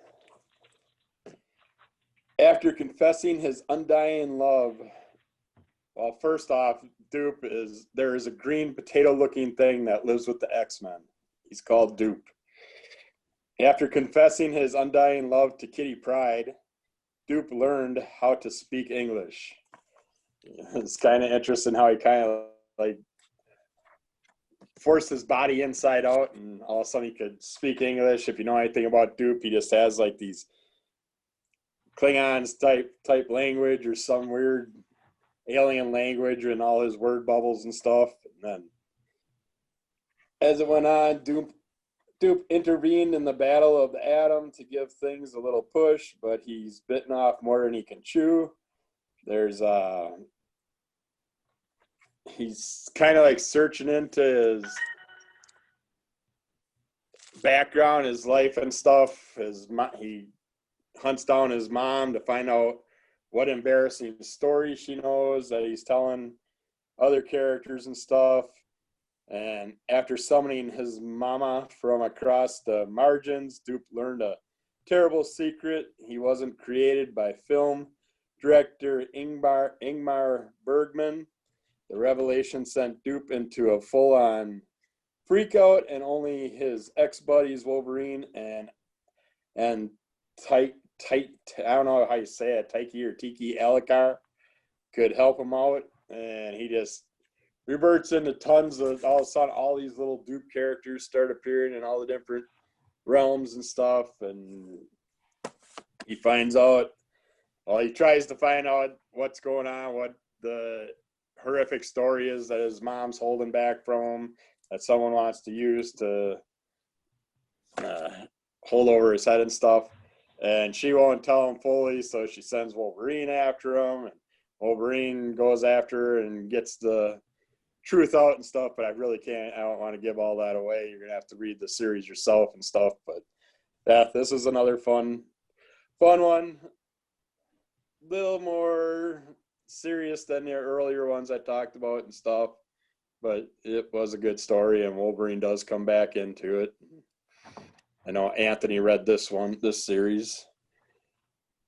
After confessing his undying love, well, first off, there is a green potato-looking thing that lives with the X-Men. He's called Doop. After confessing his undying love to Kitty Pryde, Doop learned how to speak English. It's kind of interesting how he kind of like forced his body inside out, and all of a sudden he could speak English. If you know anything about Doop, he just has like these Klingons type language or some weird alien language and all his word bubbles and stuff. And then as it went on, Doop intervened in the Battle of the Atom to give things a little push, but he's bitten off more than he can chew. He's kind of like searching into his background, his life and stuff. He hunts down his mom to find out what embarrassing story she knows that he's telling other characters and stuff. And after summoning his mama from across the margins, Doop learned a terrible secret. He wasn't created by film director Ingmar Bergman. The revelation sent Doop into a full-on freakout, and only his ex-buddies Wolverine and I don't know how you say it, Taiki or Tiki Alikar could help him out, and he just reverts into tons of, all of a sudden, all these little Doop characters start appearing in all the different realms and stuff, and he tries to find out what's going on, what the horrific story is that his mom's holding back from him, that someone wants to use to hold over his head and stuff. And she won't tell him fully, so she sends Wolverine after him, and Wolverine goes after her and gets the truth out and stuff, but I don't want to give all that away. You're gonna have to read the series yourself and stuff. But yeah, this is another fun one. A little more serious than the earlier ones I talked about and stuff, but it was a good story, and Wolverine does come back into it. I know Anthony read this series.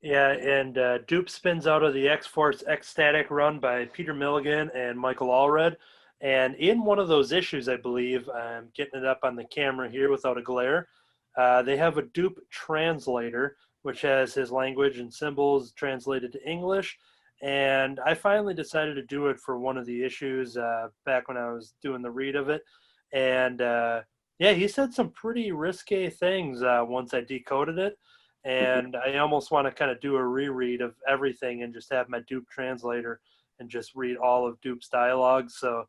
Yeah, and Doop spins out of the X-Force X-Static run by Peter Milligan and Michael Allred. And in one of those issues, I believe, I'm getting it up on the camera here without a glare, they have a Doop translator, which has his language and symbols translated to English. And I finally decided to do it for one of the issues back when I was doing the read of it. And yeah, he said some pretty risque things once I decoded it. And I almost want to kind of do a reread of everything and just have my Doop translator and just read all of Doop's dialogue. So,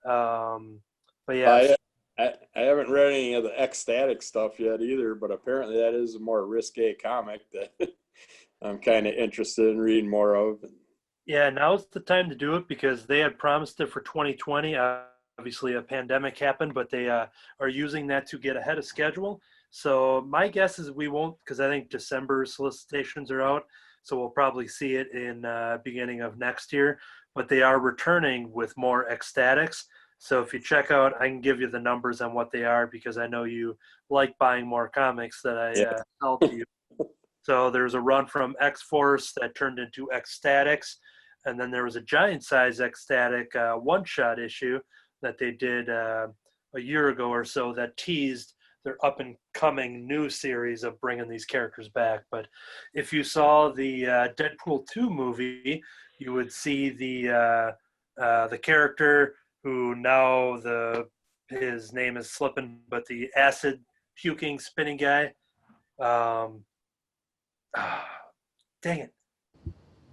but yeah, I haven't read any of the Ecstatic stuff yet either, but apparently that is a more risque comic that I'm kind of interested in reading more of. yeah, now's the time to do it because they had promised it for 2020. Obviously, a pandemic happened, but they are using that to get ahead of schedule. So my guess is we won't, because I think December solicitations are out. So we'll probably see it in beginning of next year. But they are returning with more ecstatics. So if you check out, I can give you the numbers on what they are because I know you like buying more comics that I sell to you. So there's a run from X-Force that turned into Ecstatics. And then there was a giant size Ecstatic one-shot issue that they did a year ago or so that teased their up and coming new series of bringing these characters back. But if you saw the Deadpool 2 movie, you would see the character who now his name is slipping, but the acid puking spinning guy. Dang it!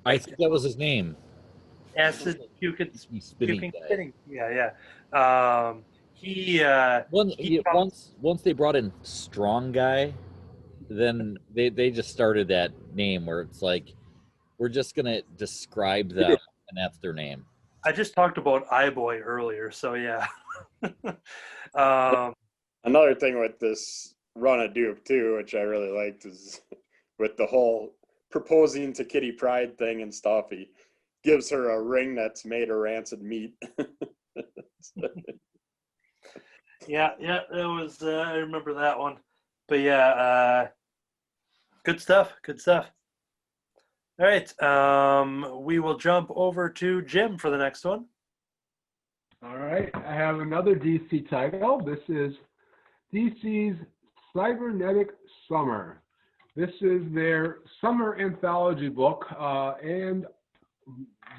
I think that was his name. Acid puking Spinning guy. spinning. Yeah. Once they brought in Strong Guy, then they just started that name where it's like we're just gonna describe them and that's their name. I just talked about iBoy earlier, so yeah. Another thing with this run of Doop too, which I really liked, is with the whole proposing to Kitty Pryde thing and stuff. He gives her a ring that's made of rancid meat. Yeah, it was. I remember that one. But yeah, good stuff. All right, we will jump over to Jim for the next one. All right, I have another DC title. This is DC's Cybernetic Summer. This is their summer anthology book, and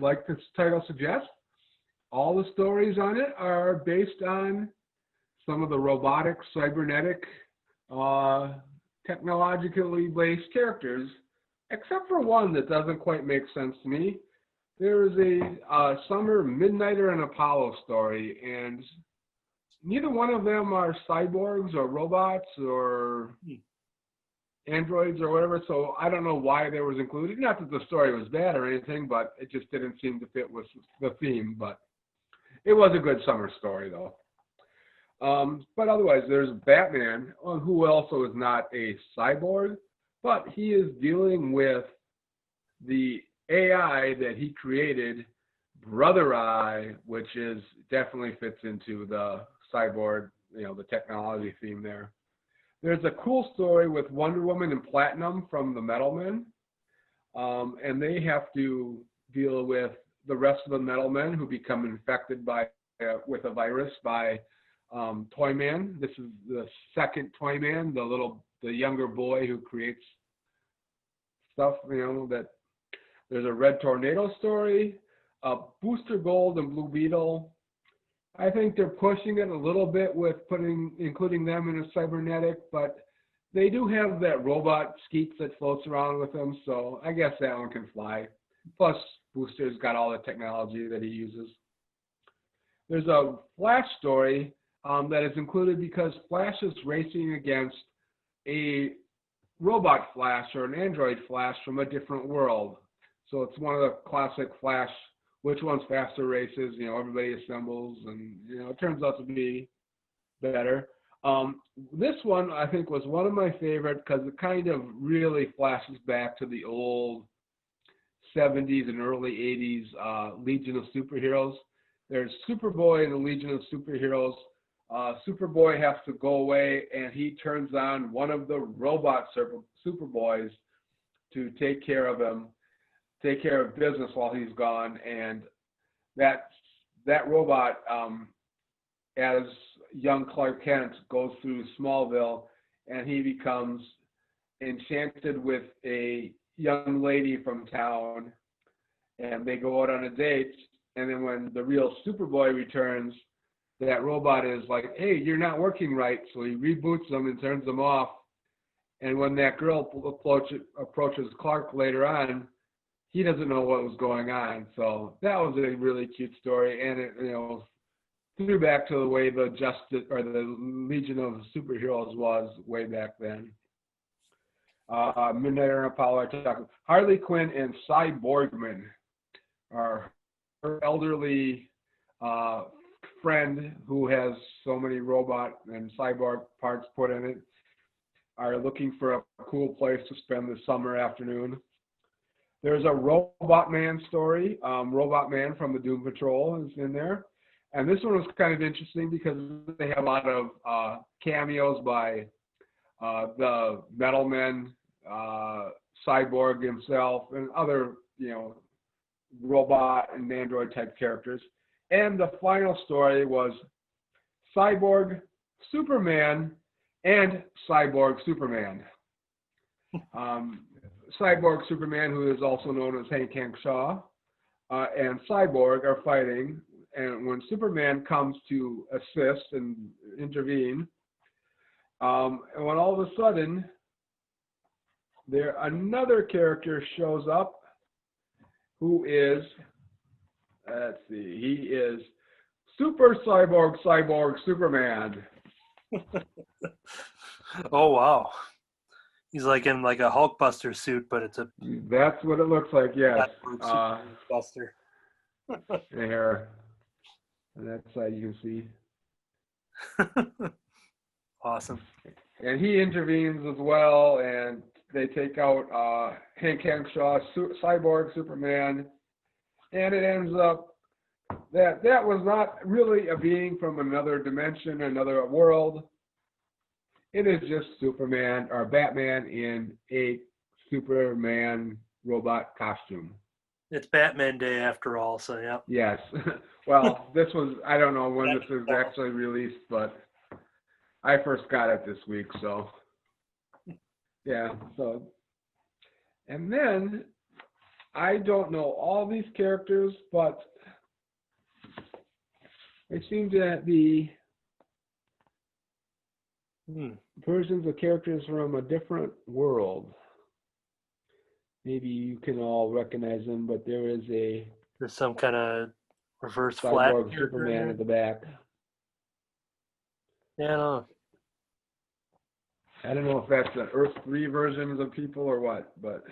like this title suggests, all the stories on it are based on some of the robotic, cybernetic, technologically based characters, except for one that doesn't quite make sense to me. There is a Summer Midnighter and Apollo story, and neither one of them are cyborgs or robots or androids or whatever, so I don't know why they was included. Not that the story was bad or anything, but it just didn't seem to fit with the theme. But it was a good summer story, though. But otherwise, there's Batman, who also is not a cyborg, but he is dealing with the AI that he created, Brother Eye, which is definitely fits into the cyborg, the technology theme there. There's a cool story with Wonder Woman and Platinum from the Metal Men, and they have to deal with the rest of the Metal Men who become infected with a virus by Toyman. This is the second Toyman, the younger boy who creates stuff. That there's a Red Tornado story, Booster Gold and Blue Beetle. I think they're pushing it a little bit with including them in a cybernetic, but they do have that robot Skeets that floats around with them, so I guess that one can fly. Plus, Booster's got all the technology that he uses. There's a Flash story that is included because Flash is racing against a robot Flash or an android Flash from a different world. So it's one of the classic Flash, which one's faster races, everybody assembles, and, it turns out to be better. This one, I think, was one of my favorite because it kind of really flashes back to the old 70s and early 80s Legion of Superheroes. There's Superboy in the Legion of Superheroes. Superboy has to go away, and he turns on one of the robot Superboys to take care of him, take care of business while he's gone, and that robot, as young Clark Kent goes through Smallville, and he becomes enchanted with a young lady from town, and they go out on a date, and then when the real Superboy returns, that robot is like, hey, you're not working right, so he reboots them and turns them off. And when that girl approaches Clark later on, he doesn't know what was going on. So that was a really cute story, and it, threw back to the way the Justice or the Legion of Superheroes was way back then. Midnight and Apollo are talking. Harley Quinn and Cyborgman are her elderly friend who has so many robot and cyborg parts put in it, are looking for a cool place to spend the summer afternoon. There's a Robot Man story. Robot Man from the Doom Patrol is in there. And this one was kind of interesting because they have a lot of cameos by the Metal Men, Cyborg himself, and other, robot and android type characters. And the final story was Cyborg Superman and Cyborg Superman. Cyborg Superman, who is also known as Hank Shaw, and Cyborg are fighting. And when Superman comes to assist and intervene, and when all of a sudden another character shows up who is, he is Super Cyborg Superman. Oh wow, he's like in like a Hulkbuster suit, but it's a. That's what it looks like. Yes, Buster. There, and that's how you can see. Awesome. And he intervenes as well, and they take out Hank Henshaw, Cyborg Superman, and it ends up that was not really a being from another dimension, another world. It is just Superman or Batman in a Superman robot costume. It's Batman Day after all, so yeah. Yes. Well, this was, I don't know when this is actually released, but I first got it this week, so yeah. So, and then I don't know all these characters, but they seem to be versions of characters from a different world. Maybe you can all recognize them, but there's some kind of reverse flat Cyborg Superman at the back. Yeah, I don't know if that's the Earth 3 versions of people or what, but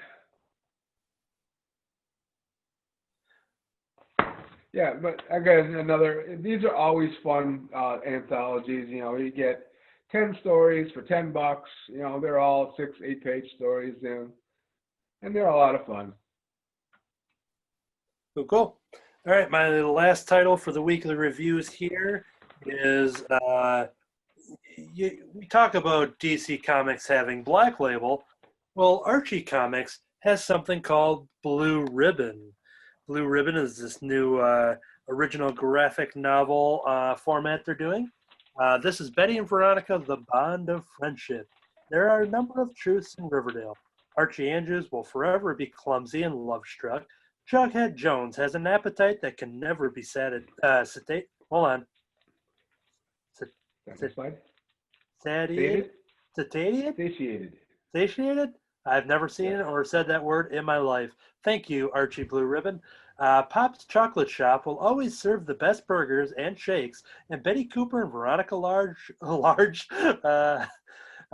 yeah, but again, these are always fun anthologies. You get 10 stories for $10. They're all 6-8 page stories, and they're a lot of fun. Cool. All right, my last title for the weekly reviews here is we talk about DC Comics having Black Label. Well, Archie Comics has something called Blue Ribbon. Blue Ribbon is this new original graphic novel format they're doing. This is Betty and Veronica, the Bond of Friendship. There are a number of truths in Riverdale. Archie Andrews will forever be clumsy and love-struck. Jughead Jones has an appetite that can never be satiated. Hold on. Satiated? I've never seen it or said that word in my life. Thank you, Archie Blue Ribbon. Pop's Chocolate Shop will always serve the best burgers and shakes, and Betty Cooper and Veronica Large.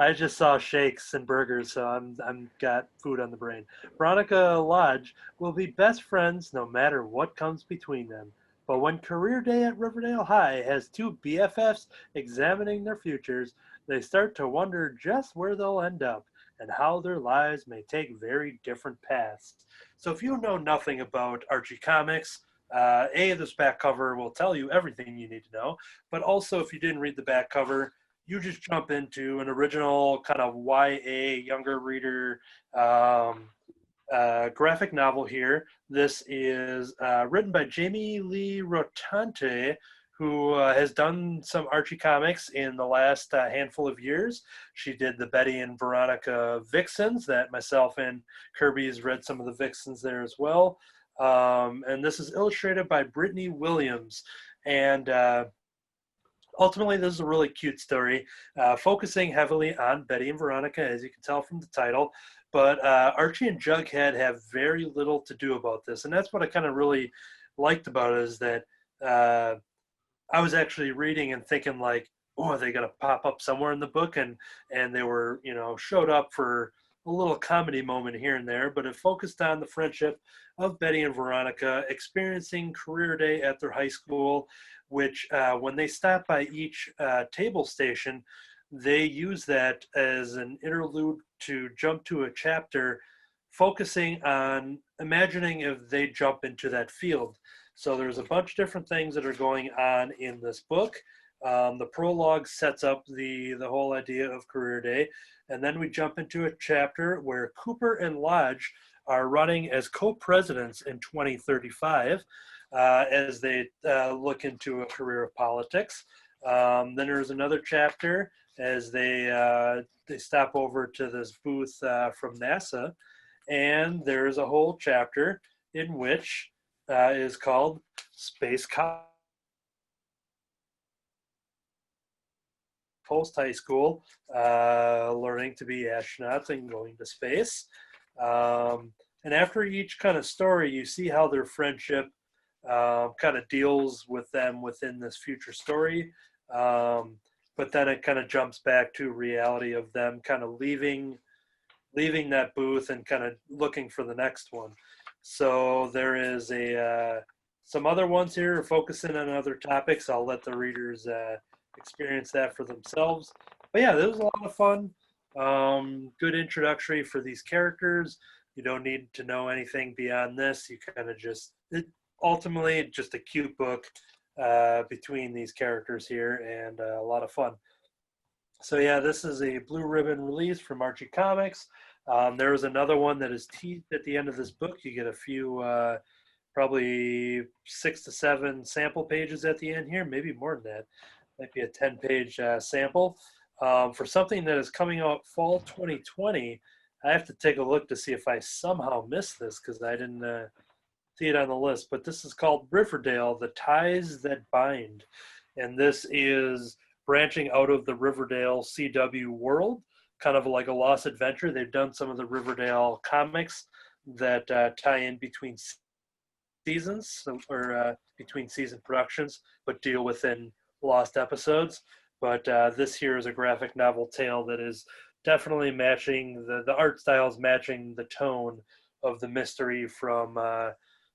I just saw shakes and burgers, so I'm got food on the brain. Veronica Lodge will be best friends no matter what comes between them. But when career day at Riverdale High has two BFFs examining their futures, they start to wonder just where they'll end up and how their lives may take very different paths. So if you know nothing about Archie Comics, this back cover will tell you everything you need to know. But also, if you didn't read the back cover, you just jump into an original kind of YA younger reader graphic novel here. This is written by Jamie Lee Rotante, who has done some Archie comics in the last handful of years. She did the Betty and Veronica Vixens that myself and Kirby's read some of the Vixens there as well. And this is illustrated by Brittany Williams. And ultimately, this is a really cute story, focusing heavily on Betty and Veronica, as you can tell from the title. But Archie and Jughead have very little to do about this. And that's what I kind of really liked about it, is that I was actually reading and thinking like, oh, are they going to pop up somewhere in the book? And they were, showed up for a little comedy moment here and there, but it focused on the friendship of Betty and Veronica experiencing career day at their high school, which when they stop by each table station, they use that as an interlude to jump to a chapter focusing on imagining if they jump into that field. So there's a bunch of different things that are going on in this book. The prologue sets up the whole idea of career day. And then we jump into a chapter where Cooper and Lodge are running as co-presidents in 2035 as they look into a career of politics. Then there's another chapter as they stop over to this booth from NASA. And there's a whole chapter in which is called Space Post High School, learning to be astronauts and going to space. And after each kind of story, you see how their friendship kind of deals with them within this future story. But then it kind of jumps back to reality of them kind of leaving that booth and kind of looking for the next one. So there is some other ones here focusing on other topics. I'll let the readers experience that for themselves. But yeah, this was a lot of fun. Good introductory for these characters. You don't need to know anything beyond this. You kind of ultimately just a cute book between these characters here, and a lot of fun. So yeah, this is a Blue Ribbon release from Archie Comics. There was another one that is teased at the end of this book. You get a few, probably 6 to 7 sample pages at the end here, maybe more than that. Might be a 10-page sample. For something that is coming out fall 2020, I have to take a look to see if I somehow missed this because I didn't see it on the list. But this is called Riverdale, The Ties That Bind. And this is branching out of the Riverdale CW world, kind of like a Lost Adventure. They've done some of the Riverdale comics that tie in between seasons or between season productions, but deal within Lost episodes. But this here is a graphic novel tale that is definitely matching the art styles, matching the tone of the mystery from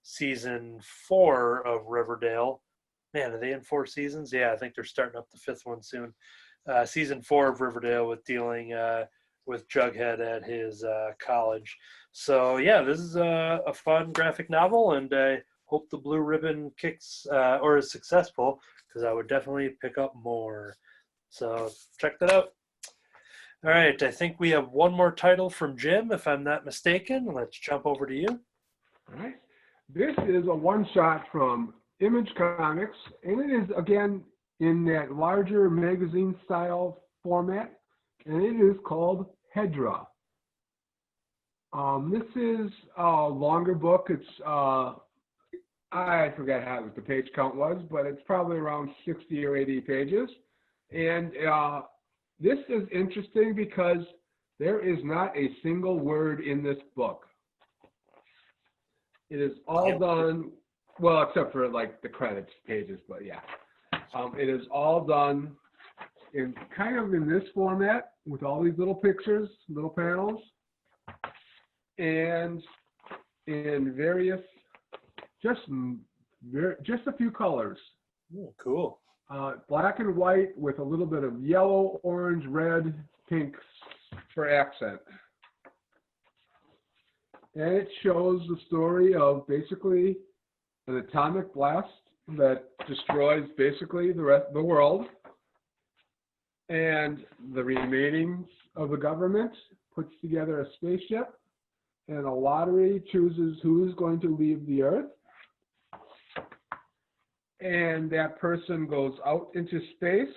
season 4 of Riverdale. Man, are they in 4 seasons? Yeah, I think they're starting up the 5th one soon. Season 4 of Riverdale with dealing with Jughead at his college. So yeah, this is a fun graphic novel, and I hope the Blue Ribbon kicks or is successful, because I would definitely pick up more. So check that out. All right, I think we have one more title from Jim, if I'm not mistaken. Let's jump over to you. All right. This is a one-shot from Image Comics, and it is, again, in that larger magazine-style format, and it is called Hedra. This is a longer book. It's, I forgot how the page count was, but it's probably around 60 or 80 pages. And this is interesting because there is not a single word in this book. It is all done, well, except for like the credits pages, but yeah. It is all done in kind of in this format with all these little pictures, little panels, and in various, just a few colors. Ooh, cool. Black and white with a little bit of yellow, orange, red, pink for accent. And it shows the story of basically an atomic blast that destroys basically the world. And the remainings of the government puts together a spaceship and a lottery chooses who is going to leave the Earth. And that person goes out into space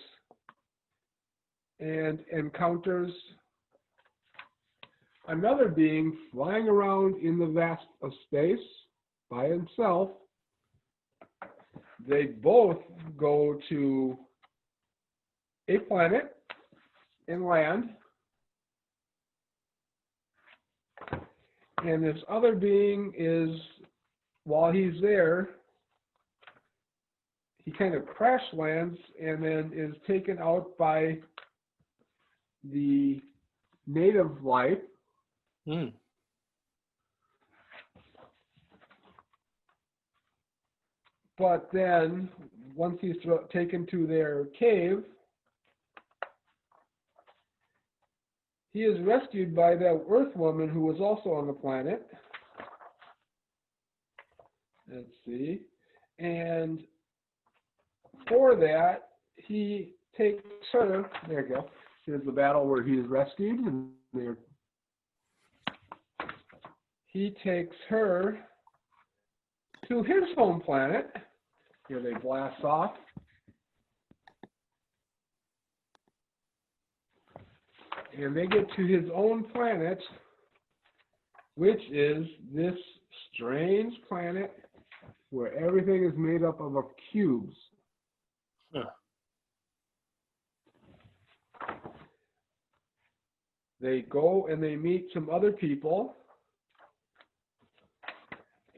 and encounters another being flying around in the vast of space by himself. They both go to a planet and land. And this other being is, while he's there, he kind of crash lands and then is taken out by the native life. Mm. But then, once he's taken to their cave, he is rescued by that Earth woman who was also on the planet. Let's see. And for that, he takes her. There you go. Here's the battle where he is rescued. And he takes her to his home planet. Here they blast off. And they get to his own planet, which is this strange planet where everything is made up of cubes. Huh. They go and they meet some other people.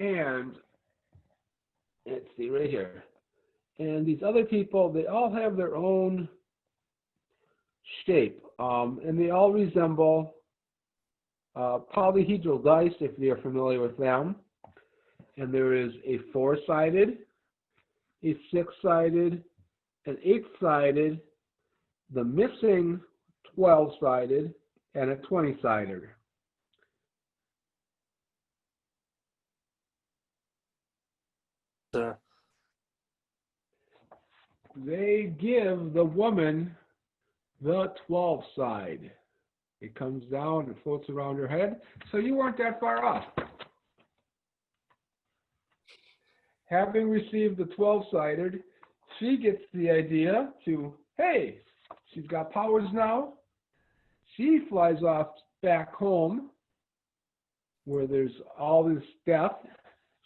And let's see right here. And these other people, they all have their own shape. And they all resemble polyhedral dice, if you're familiar with them. And there is a 4-sided, a 6-sided, an 8-sided, the missing 12-sided, and a 20-sider. They give the woman the 12 side. It comes down and floats around her head, so you weren't that far off. Having received the 12-sided, she gets the idea to, hey, she's got powers now. She flies off back home where there's all this death.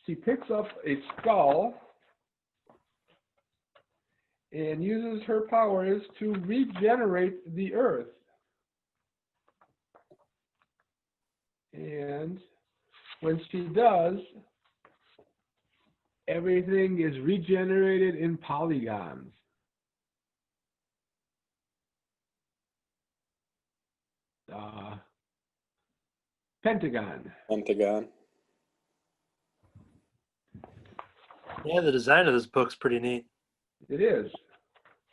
She picks up a skull and uses her powers to regenerate the Earth. And when she does, everything is regenerated in polygons. Pentagon. Pentagon. Yeah, the design of this book's pretty neat. It is.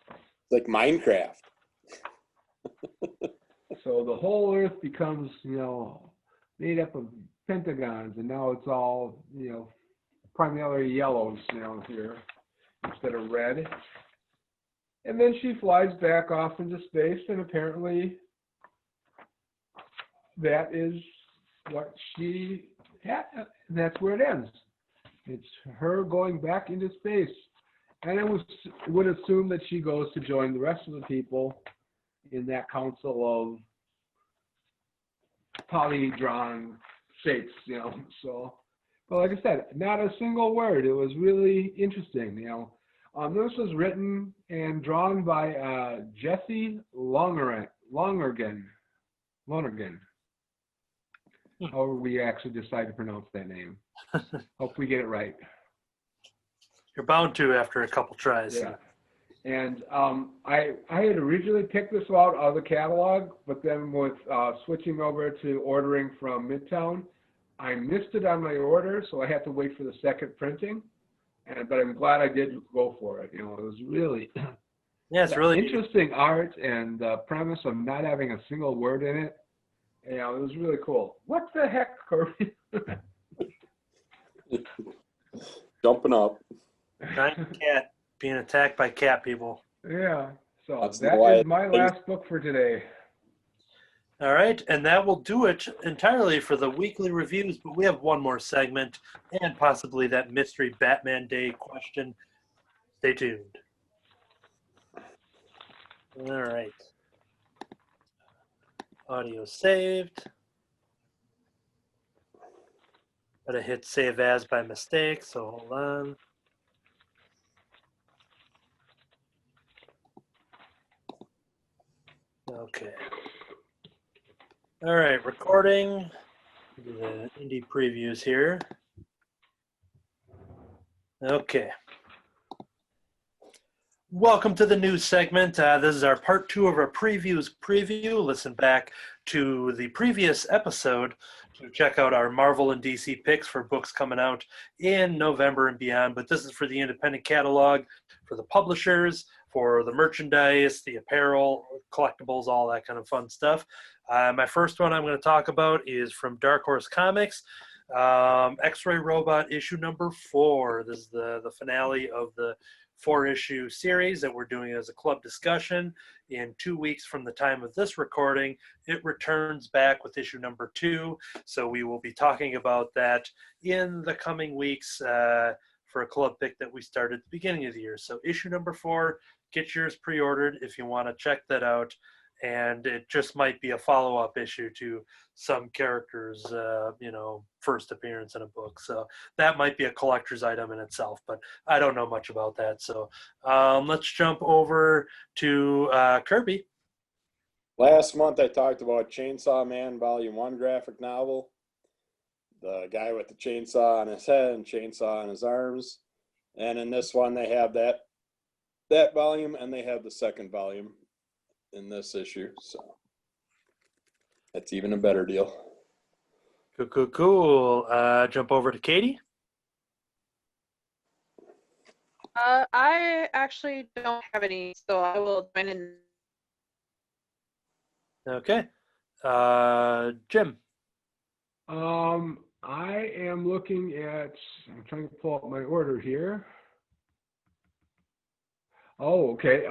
It's like Minecraft. So the whole Earth becomes, made up of pentagons, and now it's all, primarily yellows, here instead of red. And then she flies back off into space, and apparently that is what she had. That's where it ends. It's her going back into space. And I would assume that she goes to join the rest of the people in that council of polydrawn shapes, So, but like I said, not a single word. It was really interesting, This was written and drawn by Jesse Lonergan. However we actually decide to pronounce that name. Hope we get it right. You're bound to after a couple tries. Yeah. And I had originally picked this out of the catalog, but then with switching over to ordering from Midtown, I missed it on my order, so I had to wait for the second printing. But I'm glad I did go for it. It was really it's really interesting art, and the premise of not having a single word in it. It was really cool. What the heck, Kirby? Jumping up. giant cat being attacked by cat people. Yeah. So That's that why is my last book for today. All right, and that will do it entirely for the weekly reviews, but we have one more segment and possibly that mystery Batman Day question. Stay tuned. All right. Audio saved. But I hit save as by mistake, so hold on. Okay. All right, recording. Do the indie previews here. Okay. Welcome to the news segment. This is our part 2 of our previews preview. Listen back to the previous episode to check out our Marvel and DC picks for books coming out in November and beyond. But this is for the independent catalog, for the publishers, for the merchandise, the apparel, collectibles, all that kind of fun stuff. My first one I'm going to talk about is from Dark Horse Comics. X-Ray Robot issue number 4. This is the finale of the 4-issue series that we're doing as a club discussion. In 2 weeks from the time of this recording, it returns back with issue number 2. So we will be talking about that in the coming weeks for a club pick that we started at the beginning of the year. So issue number 4, get yours pre-ordered if you want to check that out. And it just might be a follow-up issue to some characters, first appearance in a book. So that might be a collector's item in itself, but I don't know much about that. So let's jump over to Kirby. Last month I talked about Chainsaw Man Volume 1 graphic novel. The guy with the chainsaw on his head and chainsaw on his arms. And in this one they have that volume, and they have the second volume in this issue, so that's even a better deal. Cool. Jump over to Katie. I actually don't have any, so I will join in. Okay. Jim. I am looking at, I'm trying to pull up my order here. Oh, okay.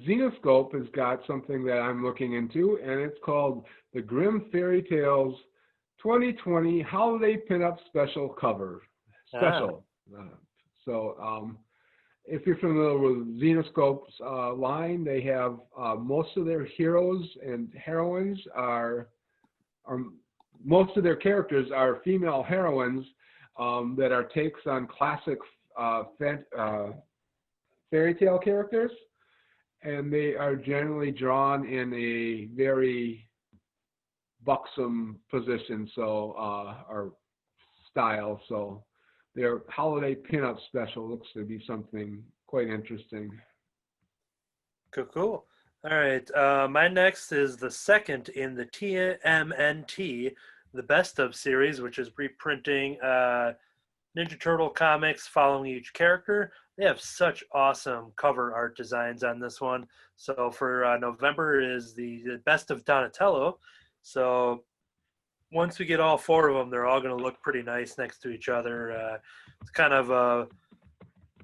Zenoscope has got something that I'm looking into, and it's called the Grimm Fairy Tales 2020 Holiday Pinup Special Cover. Special. So if you're familiar with Zenoscope's line, they have most of their heroes and heroines most of their characters are female heroines that are takes on classic fairy tale characters, and they are generally drawn in a very buxom position, or style. So their holiday pinup special looks to be something quite interesting. Cool. All right. My next is the second in the TMNT, the Best of series, which is reprinting Ninja Turtle comics following each character. They have such awesome cover art designs on this one. So for November is the Best of Donatello. So once we get all 4 of them, they're all going to look pretty nice next to each other. It's kind of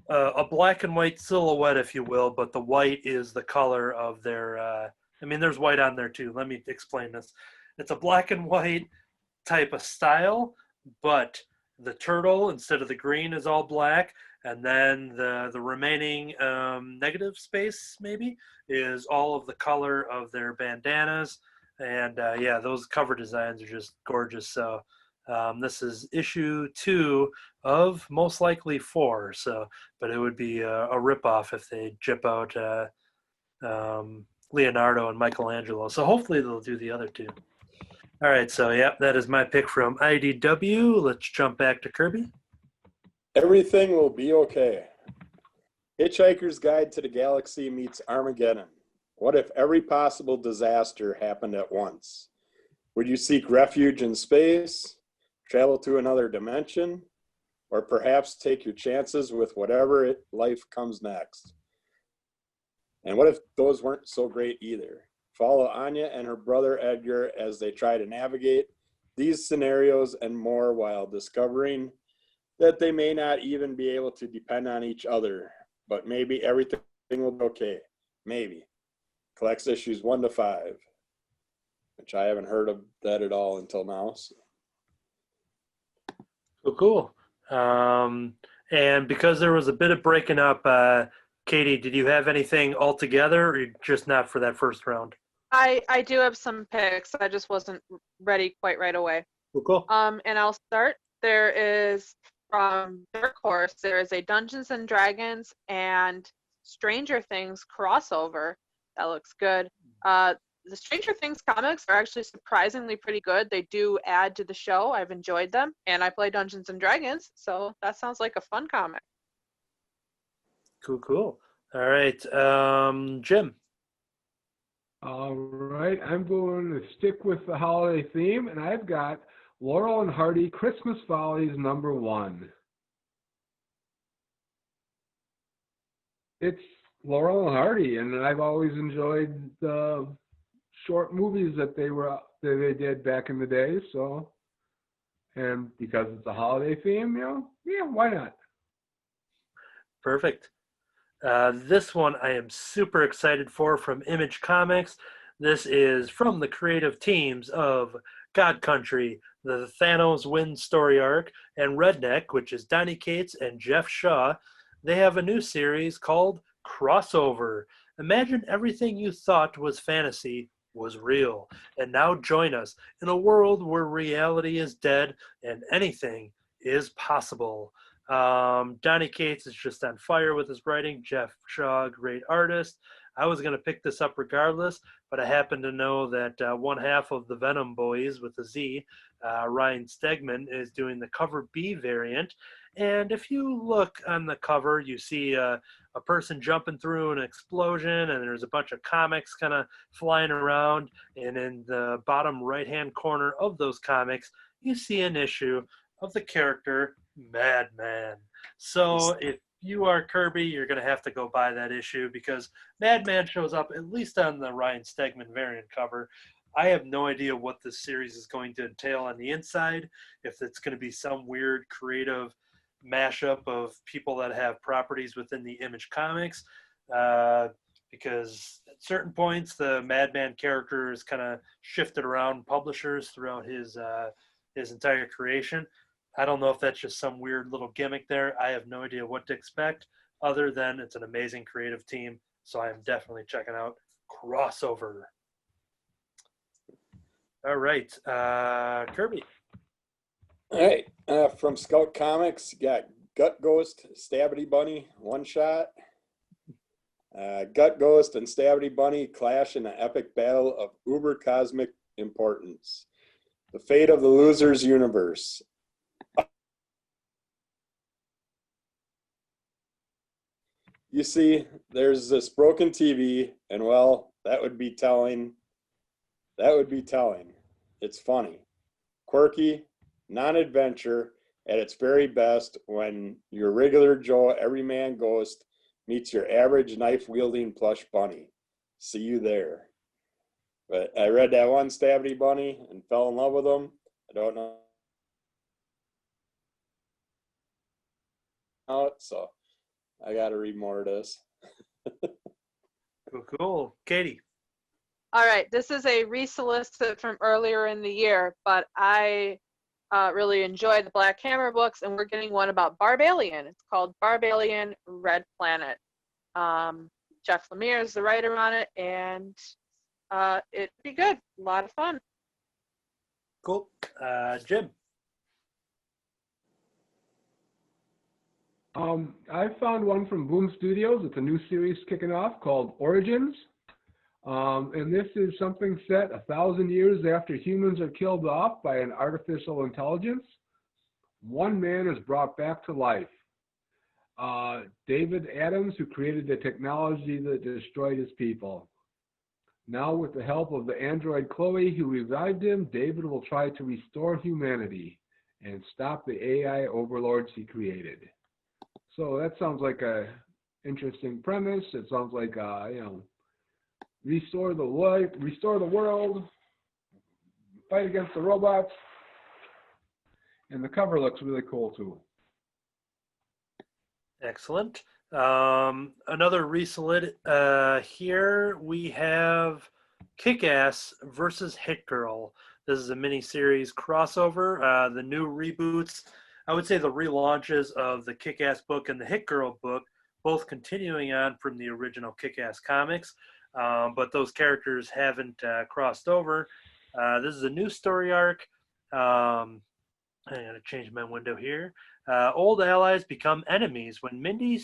a black and white silhouette, if you will, but the white is the color of their, there's white on there too. Let me explain this. It's a black and white type of style, but the turtle, instead of the green, is all black, and then the remaining negative space, maybe, is all of the color of their bandanas. And those cover designs are just gorgeous. So this is issue 2 of most likely 4. So, but it would be a ripoff if they jip out Leonardo and Michelangelo. So hopefully they'll do the other 2. All right, so that is my pick from IDW. Let's jump back to Kirby. Everything will be okay. Hitchhiker's Guide to the Galaxy meets Armageddon. What if every possible disaster happened at once? Would you seek refuge in space, travel to another dimension, or perhaps take your chances with whatever life comes next? And what if those weren't so great either? Follow Anya and her brother Edgar as they try to navigate these scenarios and more while discovering that they may not even be able to depend on each other, but maybe everything will be okay. Maybe. Collects issues 1 to 5. which I haven't heard of that at all until now. So. Cool. And because there was a bit of breaking up, Katie, did you have anything altogether, or just not for that first round? I do have some picks. I just wasn't ready quite right away. Cool. And I'll start. There is from Dark Horse. There is a Dungeons and Dragons and Stranger Things crossover that looks good. The Stranger Things comics are actually surprisingly pretty good. They do add to the show. I've enjoyed them, and I play Dungeons and Dragons, so that sounds like a fun comic. Cool. All right, Jim. All right, I'm going to stick with the holiday theme, and I've got Laurel and Hardy Christmas Follies #1. It's Laurel and Hardy, and I've always enjoyed the short movies that they did back in the day. So, and because it's a holiday theme, why not? Perfect. This one I am super excited for from Image Comics. This is from the creative teams of God Country, the Thanos Win story arc, and Redneck, which is Donny Cates and Jeff Shaw. They have a new series called Crossover. Imagine everything you thought was fantasy was real. And now join us in a world where reality is dead and anything is possible. Donny Cates is just on fire with his writing. Jeff Shaw, great artist. I was going to pick this up regardless, but I happen to know that one half of the Venom Boys with a Z, Ryan Stegman, is doing the cover B variant. And if you look on the cover, you see a person jumping through an explosion, and there's a bunch of comics kind of flying around. And in the bottom right-hand corner of those comics, you see an issue of the character Madman. So if you are Kirby, you're going to have to go buy that issue because Madman shows up at least on the Ryan Stegman variant cover. I have no idea what this series is going to entail on the inside, if it's going to be some weird creative mashup of people that have properties within the Image Comics, because at certain points the Madman character is kind of shifted around publishers throughout his entire creation. I don't know if that's just some weird little gimmick there. I have no idea what to expect other than it's an amazing creative team, so I am definitely checking out Crossover. All right, Kirby. All right, from Scout Comics, you got Gut Ghost, Stabbity Bunny, one shot. Gut Ghost and Stabbity Bunny clash in an epic battle of uber cosmic importance. The fate of the losers universe. You see, there's this broken TV, and well, that would be telling. It's funny, quirky, non-adventure at its very best when your regular Joe everyman ghost meets your average knife-wielding plush bunny. See you there. But I read that one Stabbity Bunny and fell in love with him. I don't know. So I got to read more of this. Cool. Katie. All right, this is a resolicit from earlier in the year, but I really enjoy the Black Hammer books, and we're getting one about Barbalian. It's called Barbalian Red Planet. Jeff Lemire is the writer on it, and it'd be good. A lot of fun. Cool. Jim. I found one from Boom Studios. It's a new series kicking off called Origins. And this is something set 1,000 years after humans are killed off by an artificial intelligence. One man is brought back to life. David Adams, who created the technology that destroyed his people. Now, with the help of the android Chloe, who revived him, David will try to restore humanity and stop the AI overlords he created. So that sounds like a interesting premise. It sounds like restore the life, restore the world, fight against the robots, and the cover looks really cool too. Excellent. Another resolit here. We have Kick-Ass versus Hit Girl. This is a mini-series crossover. The new reboots, I would say the relaunches of the Kick-Ass book and the Hit Girl book, both continuing on from the original Kick-Ass comics, but those characters haven't crossed over. This is a new story arc. I'm going to change my window here. Old allies become enemies when Mindy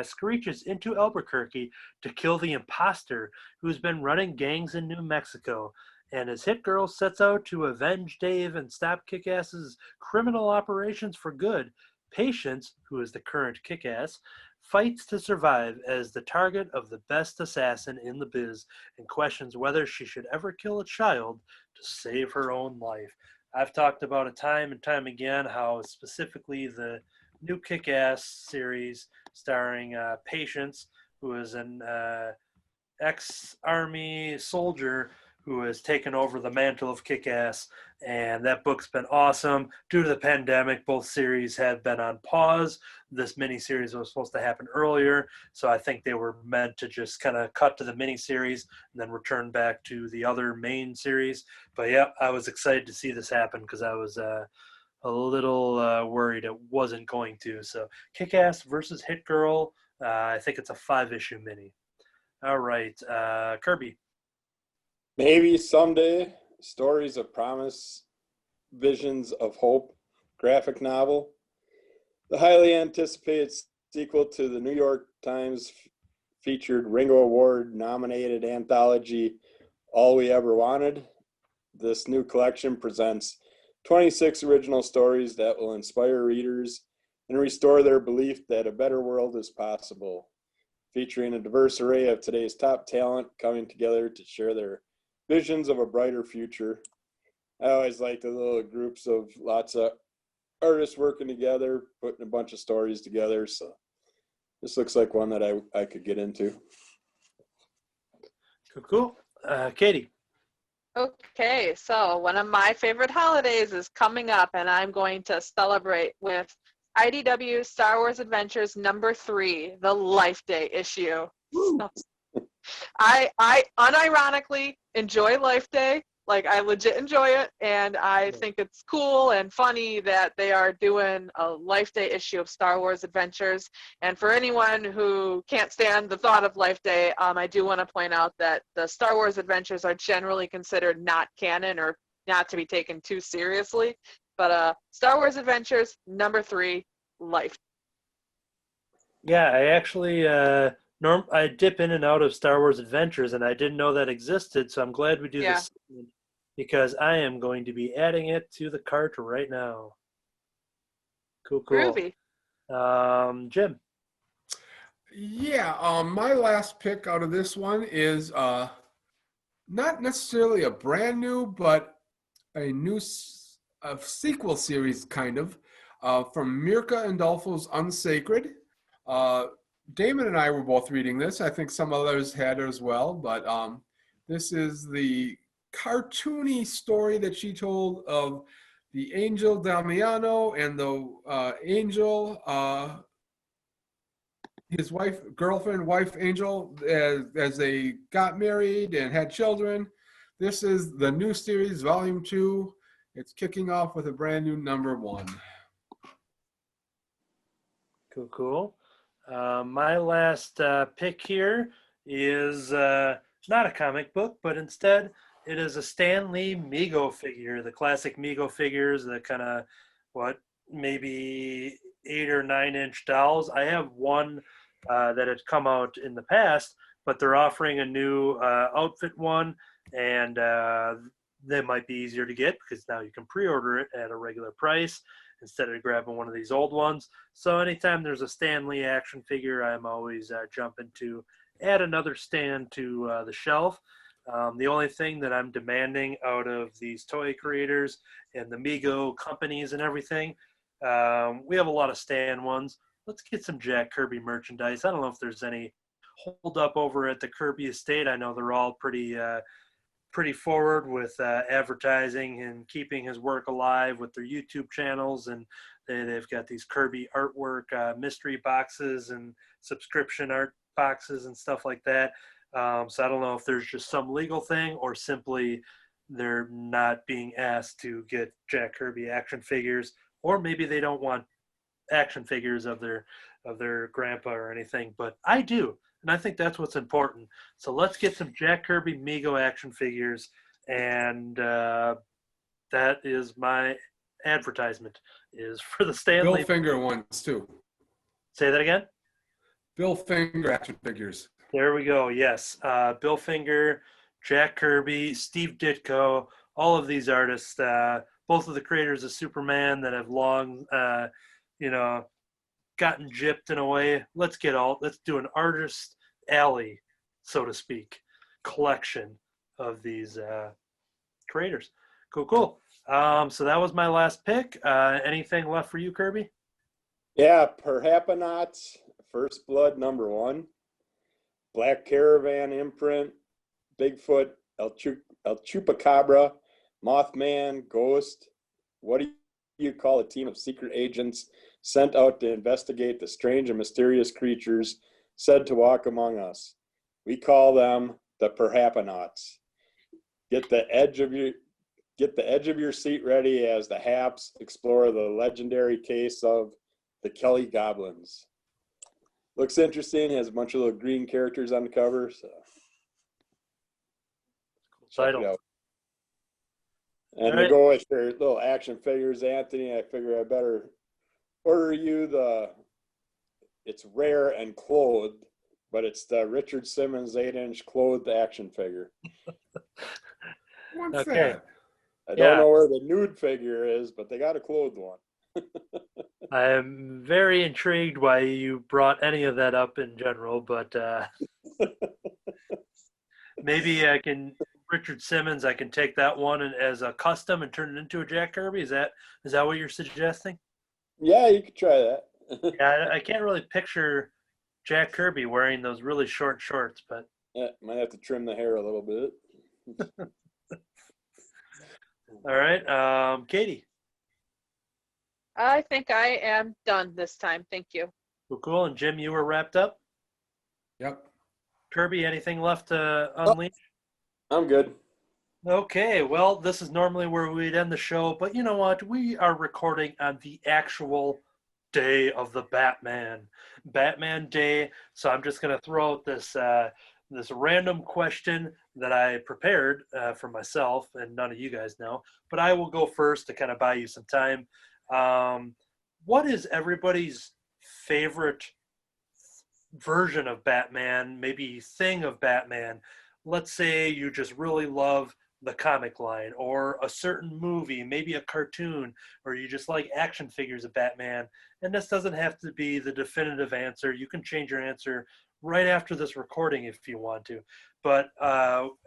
screeches into Albuquerque to kill the imposter who's been running gangs in New Mexico. And as Hit Girl sets out to avenge Dave and stop Kick-Ass's criminal operations for good, Patience, who is the current Kick-Ass, fights to survive as the target of the best assassin in the biz and questions whether she should ever kill a child to save her own life. I've talked about it time and time again how specifically the new Kick-Ass series starring Patience, who is an ex-army soldier who has taken over the mantle of Kick-Ass, and that book's been awesome. Due to the pandemic, both series had been on pause. This miniseries was supposed to happen earlier, so I think they were meant to just kind of cut to the miniseries and then return back to the other main series. But yeah, I was excited to see this happen because I was a little worried it wasn't going to. So Kick-Ass versus Hit Girl, I think it's a 5-issue mini. All right, Kirby. Maybe someday, Stories of Promise, Visions of Hope graphic novel. The highly anticipated sequel to the New York Times featured Ringo Award nominated anthology, All We Ever Wanted. This new collection presents 26 original stories that will inspire readers and restore their belief that a better world is possible, featuring a diverse array of today's top talent coming together to share their visions of a brighter future. I always like the little groups of lots of artists working together, putting a bunch of stories together. So this looks like one that I could get into. Cool. Katie. Okay, so one of my favorite holidays is coming up, and I'm going to celebrate with IDW Star Wars Adventures #3, the Life Day issue. So, I unironically enjoy Life Day. Like, I legit enjoy it, and I think it's cool and funny that they are doing a Life Day issue of Star Wars Adventures. And for anyone who can't stand the thought of Life Day, I do want to point out that the Star Wars Adventures are generally considered not canon or not to be taken too seriously. But Star Wars Adventures #3, Life. Yeah, I actually I dip in and out of Star Wars Adventures, and I didn't know that existed, so I'm glad we do this because I am going to be adding it to the cart right now. Cool. Groovy. Jim. Yeah, my last pick out of this one is not necessarily a brand new, but a new sequel series, kind of, from Mirka Andolfo's Unsacred. Damon and I were both reading this. I think some others had it as well, but this is the cartoony story that she told of the angel Damiano and the angel, his wife, angel, as they got married and had children. This is the new series, Volume 2. It's kicking off with a brand new #1. Cool. My last pick here is not a comic book, but instead it is a Stan Lee Mego figure, the classic Mego figures, the kind of, maybe 8 or 9 inch dolls. I have one that had come out in the past, but they're offering a new outfit one, and they might be easier to get because now you can pre-order it at a regular price instead of grabbing one of these old ones. So anytime there's a Stan Lee action figure, I'm always jumping to add another Stan to the shelf. The only thing that I'm demanding out of these toy creators and the Mego companies and everything, we have a lot of Stan ones. Let's get some Jack Kirby merchandise. I don't know if there's any hold up over at the Kirby estate. I know they're all pretty forward with advertising and keeping his work alive with their YouTube channels, and they've got these Kirby artwork mystery boxes and subscription art boxes and stuff like that. So I don't know if there's just some legal thing or simply they're not being asked to get Jack Kirby action figures, or maybe they don't want action figures of their grandpa or anything. But I do, and I think that's what's important. So let's get some Jack Kirby Mego action figures, and that is my advertisement is for the Bill Stanley. Finger ones too. Say that again. Bill Finger action figures. There we go. Yes. Bill Finger, Jack Kirby, Steve Ditko, all of these artists, both of the creators of Superman that have long, gotten gypped in a way. Let's do an artist alley, so to speak, collection of these creators. Cool. So that was my last pick. Anything left for you, Kirby? Yeah, Perhapanauts, First Blood #1. Black Caravan imprint, Bigfoot, El Chupacabra, Mothman, Ghost. What do you call a team of secret agents sent out to investigate the strange and mysterious creatures said to walk among us? We call them the Perhapanauts. Get the edge of your seat ready as the Haps explore the legendary case of the Kelly Goblins. Looks interesting. Has a bunch of little green characters on the cover. So check it out. And to go with your little action figures, Anthony, I figure I better order you it's rare and clothed, but it's the Richard Simmons 8-inch clothed action figure. What's that? I don't know where the nude figure is, but they got a clothed one. I am very intrigued why you brought any of that up in general, but maybe Richard Simmons, I can take that one as a custom and turn it into a Jack Kirby. Is that what you're suggesting? Yeah, you could try that. Yeah, I can't really picture Jack Kirby wearing those really short shorts, but yeah, might have to trim the hair a little bit. All right, Katie. I think I am done this time. Thank you. Cool. And Jim, you were wrapped up? Yep. Kirby, anything left to unleash? I'm good. Okay, well, this is normally where we'd end the show, but you know what? We are recording on the actual day of the Batman Day. So I'm just going to throw out this random question that I prepared for myself, and none of you guys know, but I will go first to kind of buy you some time. What is everybody's favorite version of Batman, maybe thing of Batman? Let's say you just really love the comic line or a certain movie, maybe a cartoon, or you just like action figures of Batman. And this doesn't have to be the definitive answer. You can change your answer right after this recording if you want to. But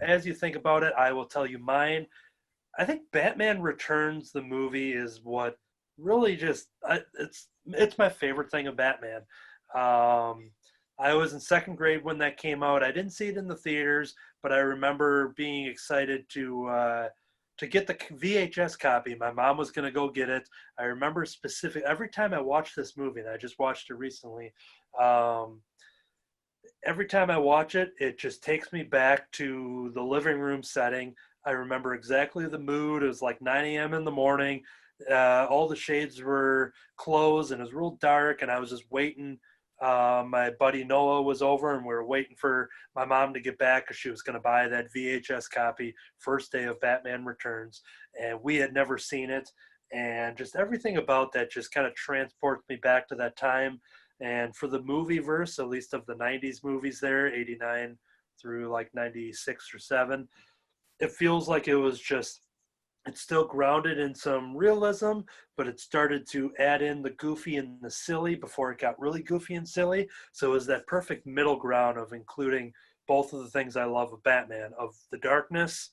as you think about it, I will tell you mine. I think Batman Returns, the movie, is what really just it's my favorite thing of Batman. I was in second grade when that came out. I didn't see it in the theaters, but I remember being excited to get the VHS copy. My mom was going to go get it. I remember every time I watch this movie, and I just watched it recently, every time I watch it, it just takes me back to the living room setting. I remember exactly the mood. It was like 9 a.m. in the morning. All the shades were closed and it was real dark, and I was just waiting. My buddy Noah was over, and we were waiting for my mom to get back because she was going to buy that VHS copy first day of Batman Returns, and we had never seen it. And just everything about that just kind of transports me back to that time. And for the movie verse, at least of the 90s movies there, 89 through like 96 or 7, it feels like it's still grounded in some realism, but it started to add in the goofy and the silly before it got really goofy and silly. So it was that perfect middle ground of including both of the things I love of Batman, of the darkness,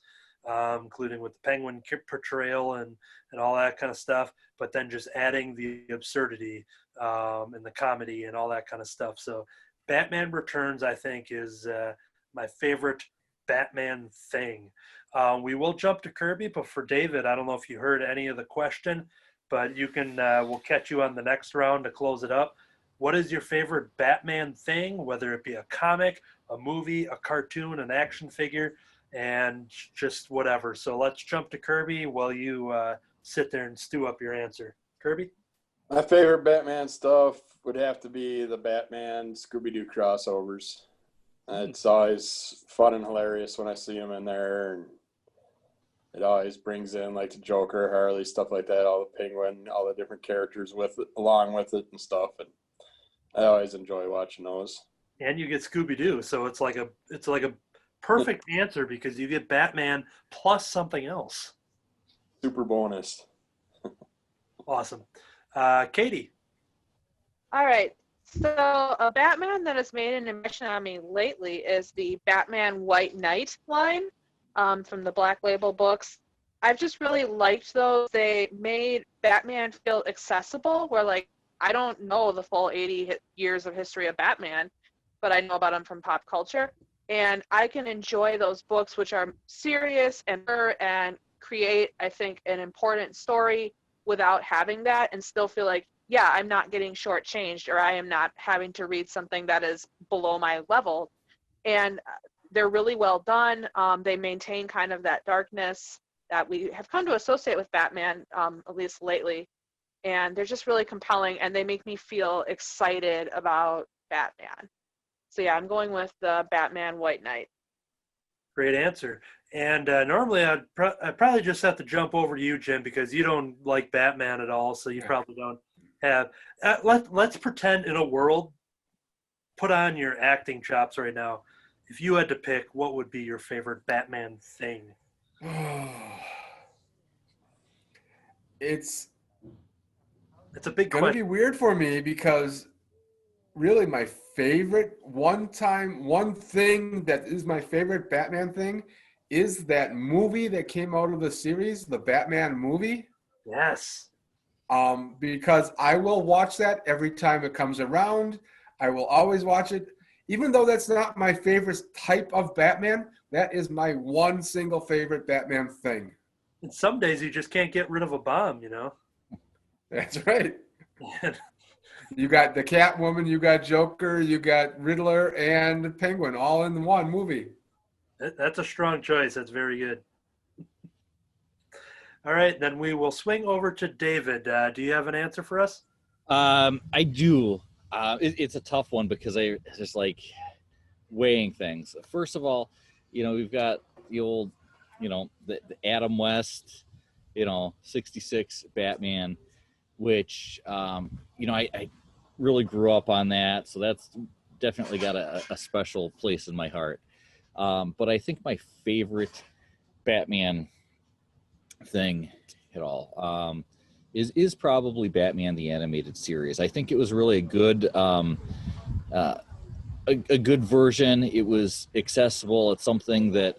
including with the Penguin portrayal and all that kind of stuff, but then just adding the absurdity and the comedy and all that kind of stuff. So Batman Returns, I think, is my favorite Batman thing. We will jump to Kirby, but for David, I don't know if you heard any of the question, but you can we'll catch you on the next round to close it up. what is your favorite Batman thing, whether it be a comic, a movie, a cartoon, an action figure, and just whatever. So let's jump to Kirby while you sit there and stew up your answer. Kirby? My favorite Batman stuff would have to be the Batman Scooby-Doo crossovers. It's always fun and hilarious when I see them in there, and it always brings in like the Joker, Harley, stuff like that, all the Penguin, all the different characters with it, along with it and stuff. And I always enjoy watching those. And you get Scooby-Doo, so it's like a perfect answer because you get Batman plus something else. Super bonus. Awesome. Katie? All right. So a Batman that has made an impression on me lately is the Batman White Knight line from the Black Label books. I've just really liked those. They made Batman feel accessible, where like I don't know the full 80 years of history of Batman, but I know about him from pop culture. And I can enjoy those books, which are serious and create, I think, an important story without having that, and still feel like, yeah, I'm not getting shortchanged, or I am not having to read something that is below my level. And they're really well done. They maintain kind of that darkness that we have come to associate with Batman, at least lately. And they're just really compelling, and they make me feel excited about Batman. So yeah, I'm going with the Batman White Knight. Great answer. And normally I'd probably just have to jump over to you, Jim, because you don't like Batman at all, so you probably don't have. Let's pretend in a world, put on your acting chops right now. If you had to pick, what would be your favorite Batman thing? It's a big gonna question. be weird for me because really my favorite one thing that is my favorite Batman thing is that movie that came out of the series, the Batman movie. Yes. Because I will watch that every time it comes around. I will always watch it. Even though that's not my favorite type of Batman, that is my one single favorite Batman thing. And some days you just can't get rid of a bomb, you know? That's right. You got the Catwoman, you got Joker, you got Riddler, and Penguin all in one movie. That's a strong choice. That's very good. All right, then we will swing over to David. Do you have an answer for us? I do. It's a tough one because I just like weighing things. First of all, we've got the old, the Adam West, 66 Batman, which, I really grew up on that. So that's definitely got a special place in my heart. But I think my favorite Batman thing at all is probably Batman the Animated Series. I think it was really a good a good version. It was accessible. It's something that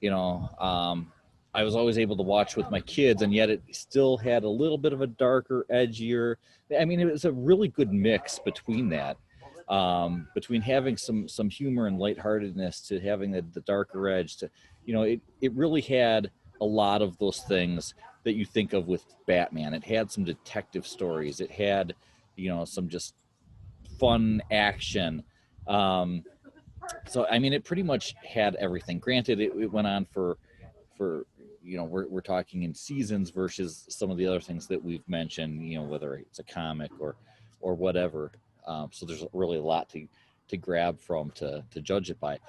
I was always able to watch with my kids, and yet it still had a little bit of a darker, edgier. I mean, it was a really good mix between that, between having some humor and lightheartedness to having the darker edge. To it really had a lot of those things that you think of with Batman. It had some detective stories. It had, some just fun action. So, I mean, it pretty much had everything. Granted, it went on for we're talking in seasons versus some of the other things that we've mentioned, whether it's a comic or whatever. So there's really a lot to grab from to judge it by.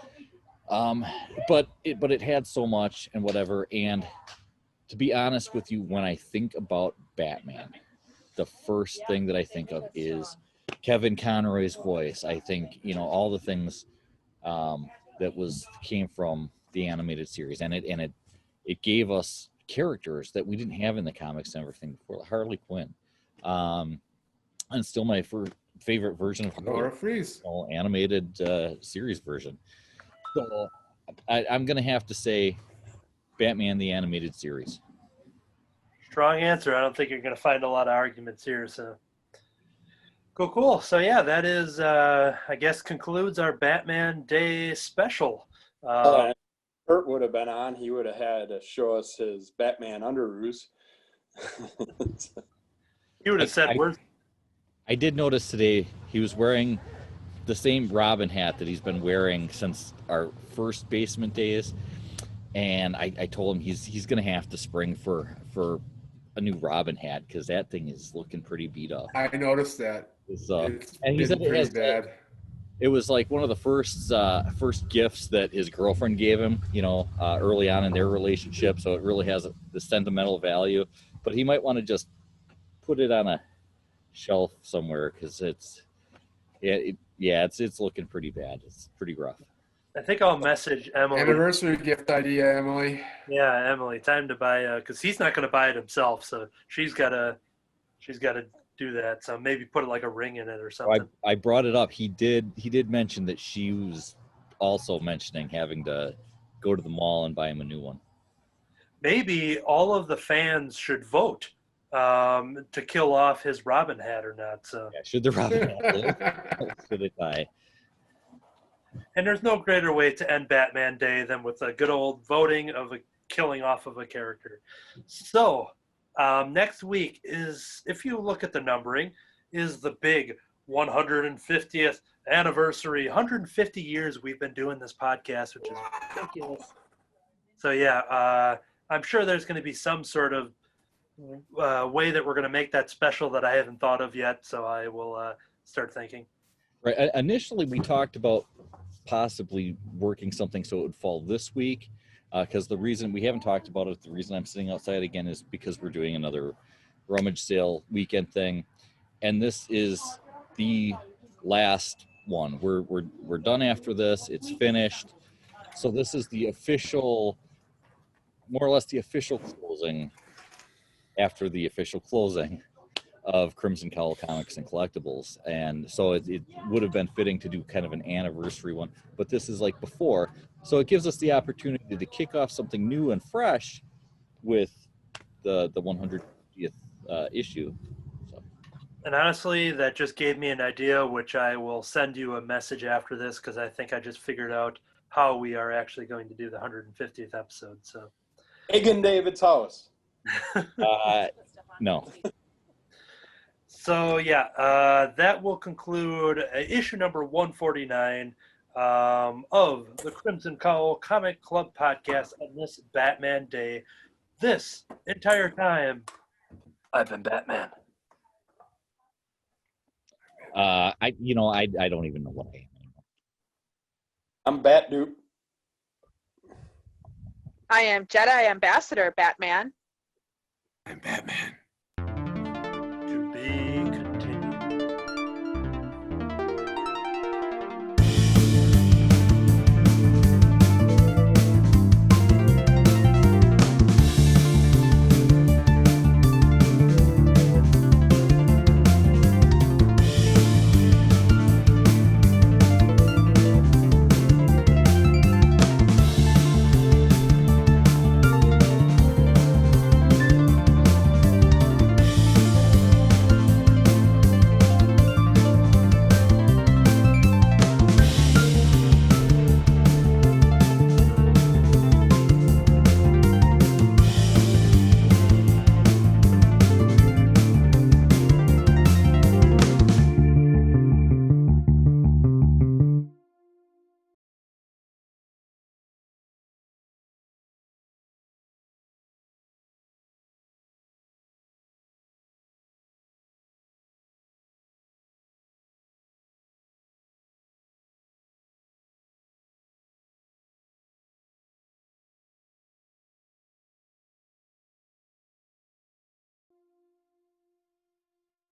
But it had so much and whatever. And to be honest with you, when I think about Batman, the first thing that I think of is Kevin Conroy's voice. I think, all the things that came from the animated series, and it gave us characters that we didn't have in the comics and everything before. Harley Quinn, and still my favorite version of Nora Freeze, animated series version. So I'm gonna have to say Batman the Animated Series. Strong answer. I don't think you're going to find a lot of arguments here. So cool. So yeah, that is, I guess, concludes our Batman Day special. Kurt would have been on. He would have had to show us his Batman underoos. You would have said, I did notice today he was wearing the same Robin hat that he's been wearing since our first basement days, and I told him he's gonna have to spring for a new Robin hat because that thing is looking pretty beat up. I noticed that. So, It's and he been said it pretty has bad. it was like one of the first gifts that his girlfriend gave him, early on in their relationship. So it really has the sentimental value. But he might want to just put it on a shelf somewhere because it's looking pretty bad. It's pretty rough. I think I'll message Emily. Anniversary gift idea, Emily. Yeah, Emily, time to buy because he's not going to buy it himself, so she's got to do that. So maybe put like a ring in it or something. I brought it up. He did mention that she was also mentioning having to go to the mall and buy him a new one. Maybe all of the fans should vote to kill off his Robin hat or not. So Yeah, should the Robin hat live? Should it die? And there's no greater way to end Batman Day than with a good old voting of a killing off of a character. So next week is, if you look at the numbering, is the big 150th anniversary. 150 years we've been doing this podcast, which is ridiculous. So yeah, I'm sure there's going to be some sort of way that we're going to make that special that I haven't thought of yet. So I will start thinking. Right. Initially, we talked about possibly working something so it would fall this week, because the reason we haven't talked about it, the reason I'm sitting outside again is because we're doing another rummage sale weekend thing, and this is the last one. We're done after this. It's finished. So this is the official, more or less the official closing after the official closing of Crimson Cowl Comics and Collectibles. And so it would have been fitting to do kind of an anniversary one, but this is like before. So it gives us the opportunity to kick off something new and fresh with the 150th issue. So. And honestly, that just gave me an idea, which I will send you a message after this because I think I just figured out how we are actually going to do the 150th episode. So, Egg in David's house. No. So yeah, that will conclude issue number 149 of the Crimson Cowl Comic Club podcast on this Batman Day. This entire time, I've been Batman. I don't even know what I am anymore. I'm Bat Doop. I am Jedi Ambassador Batman. I'm Batman.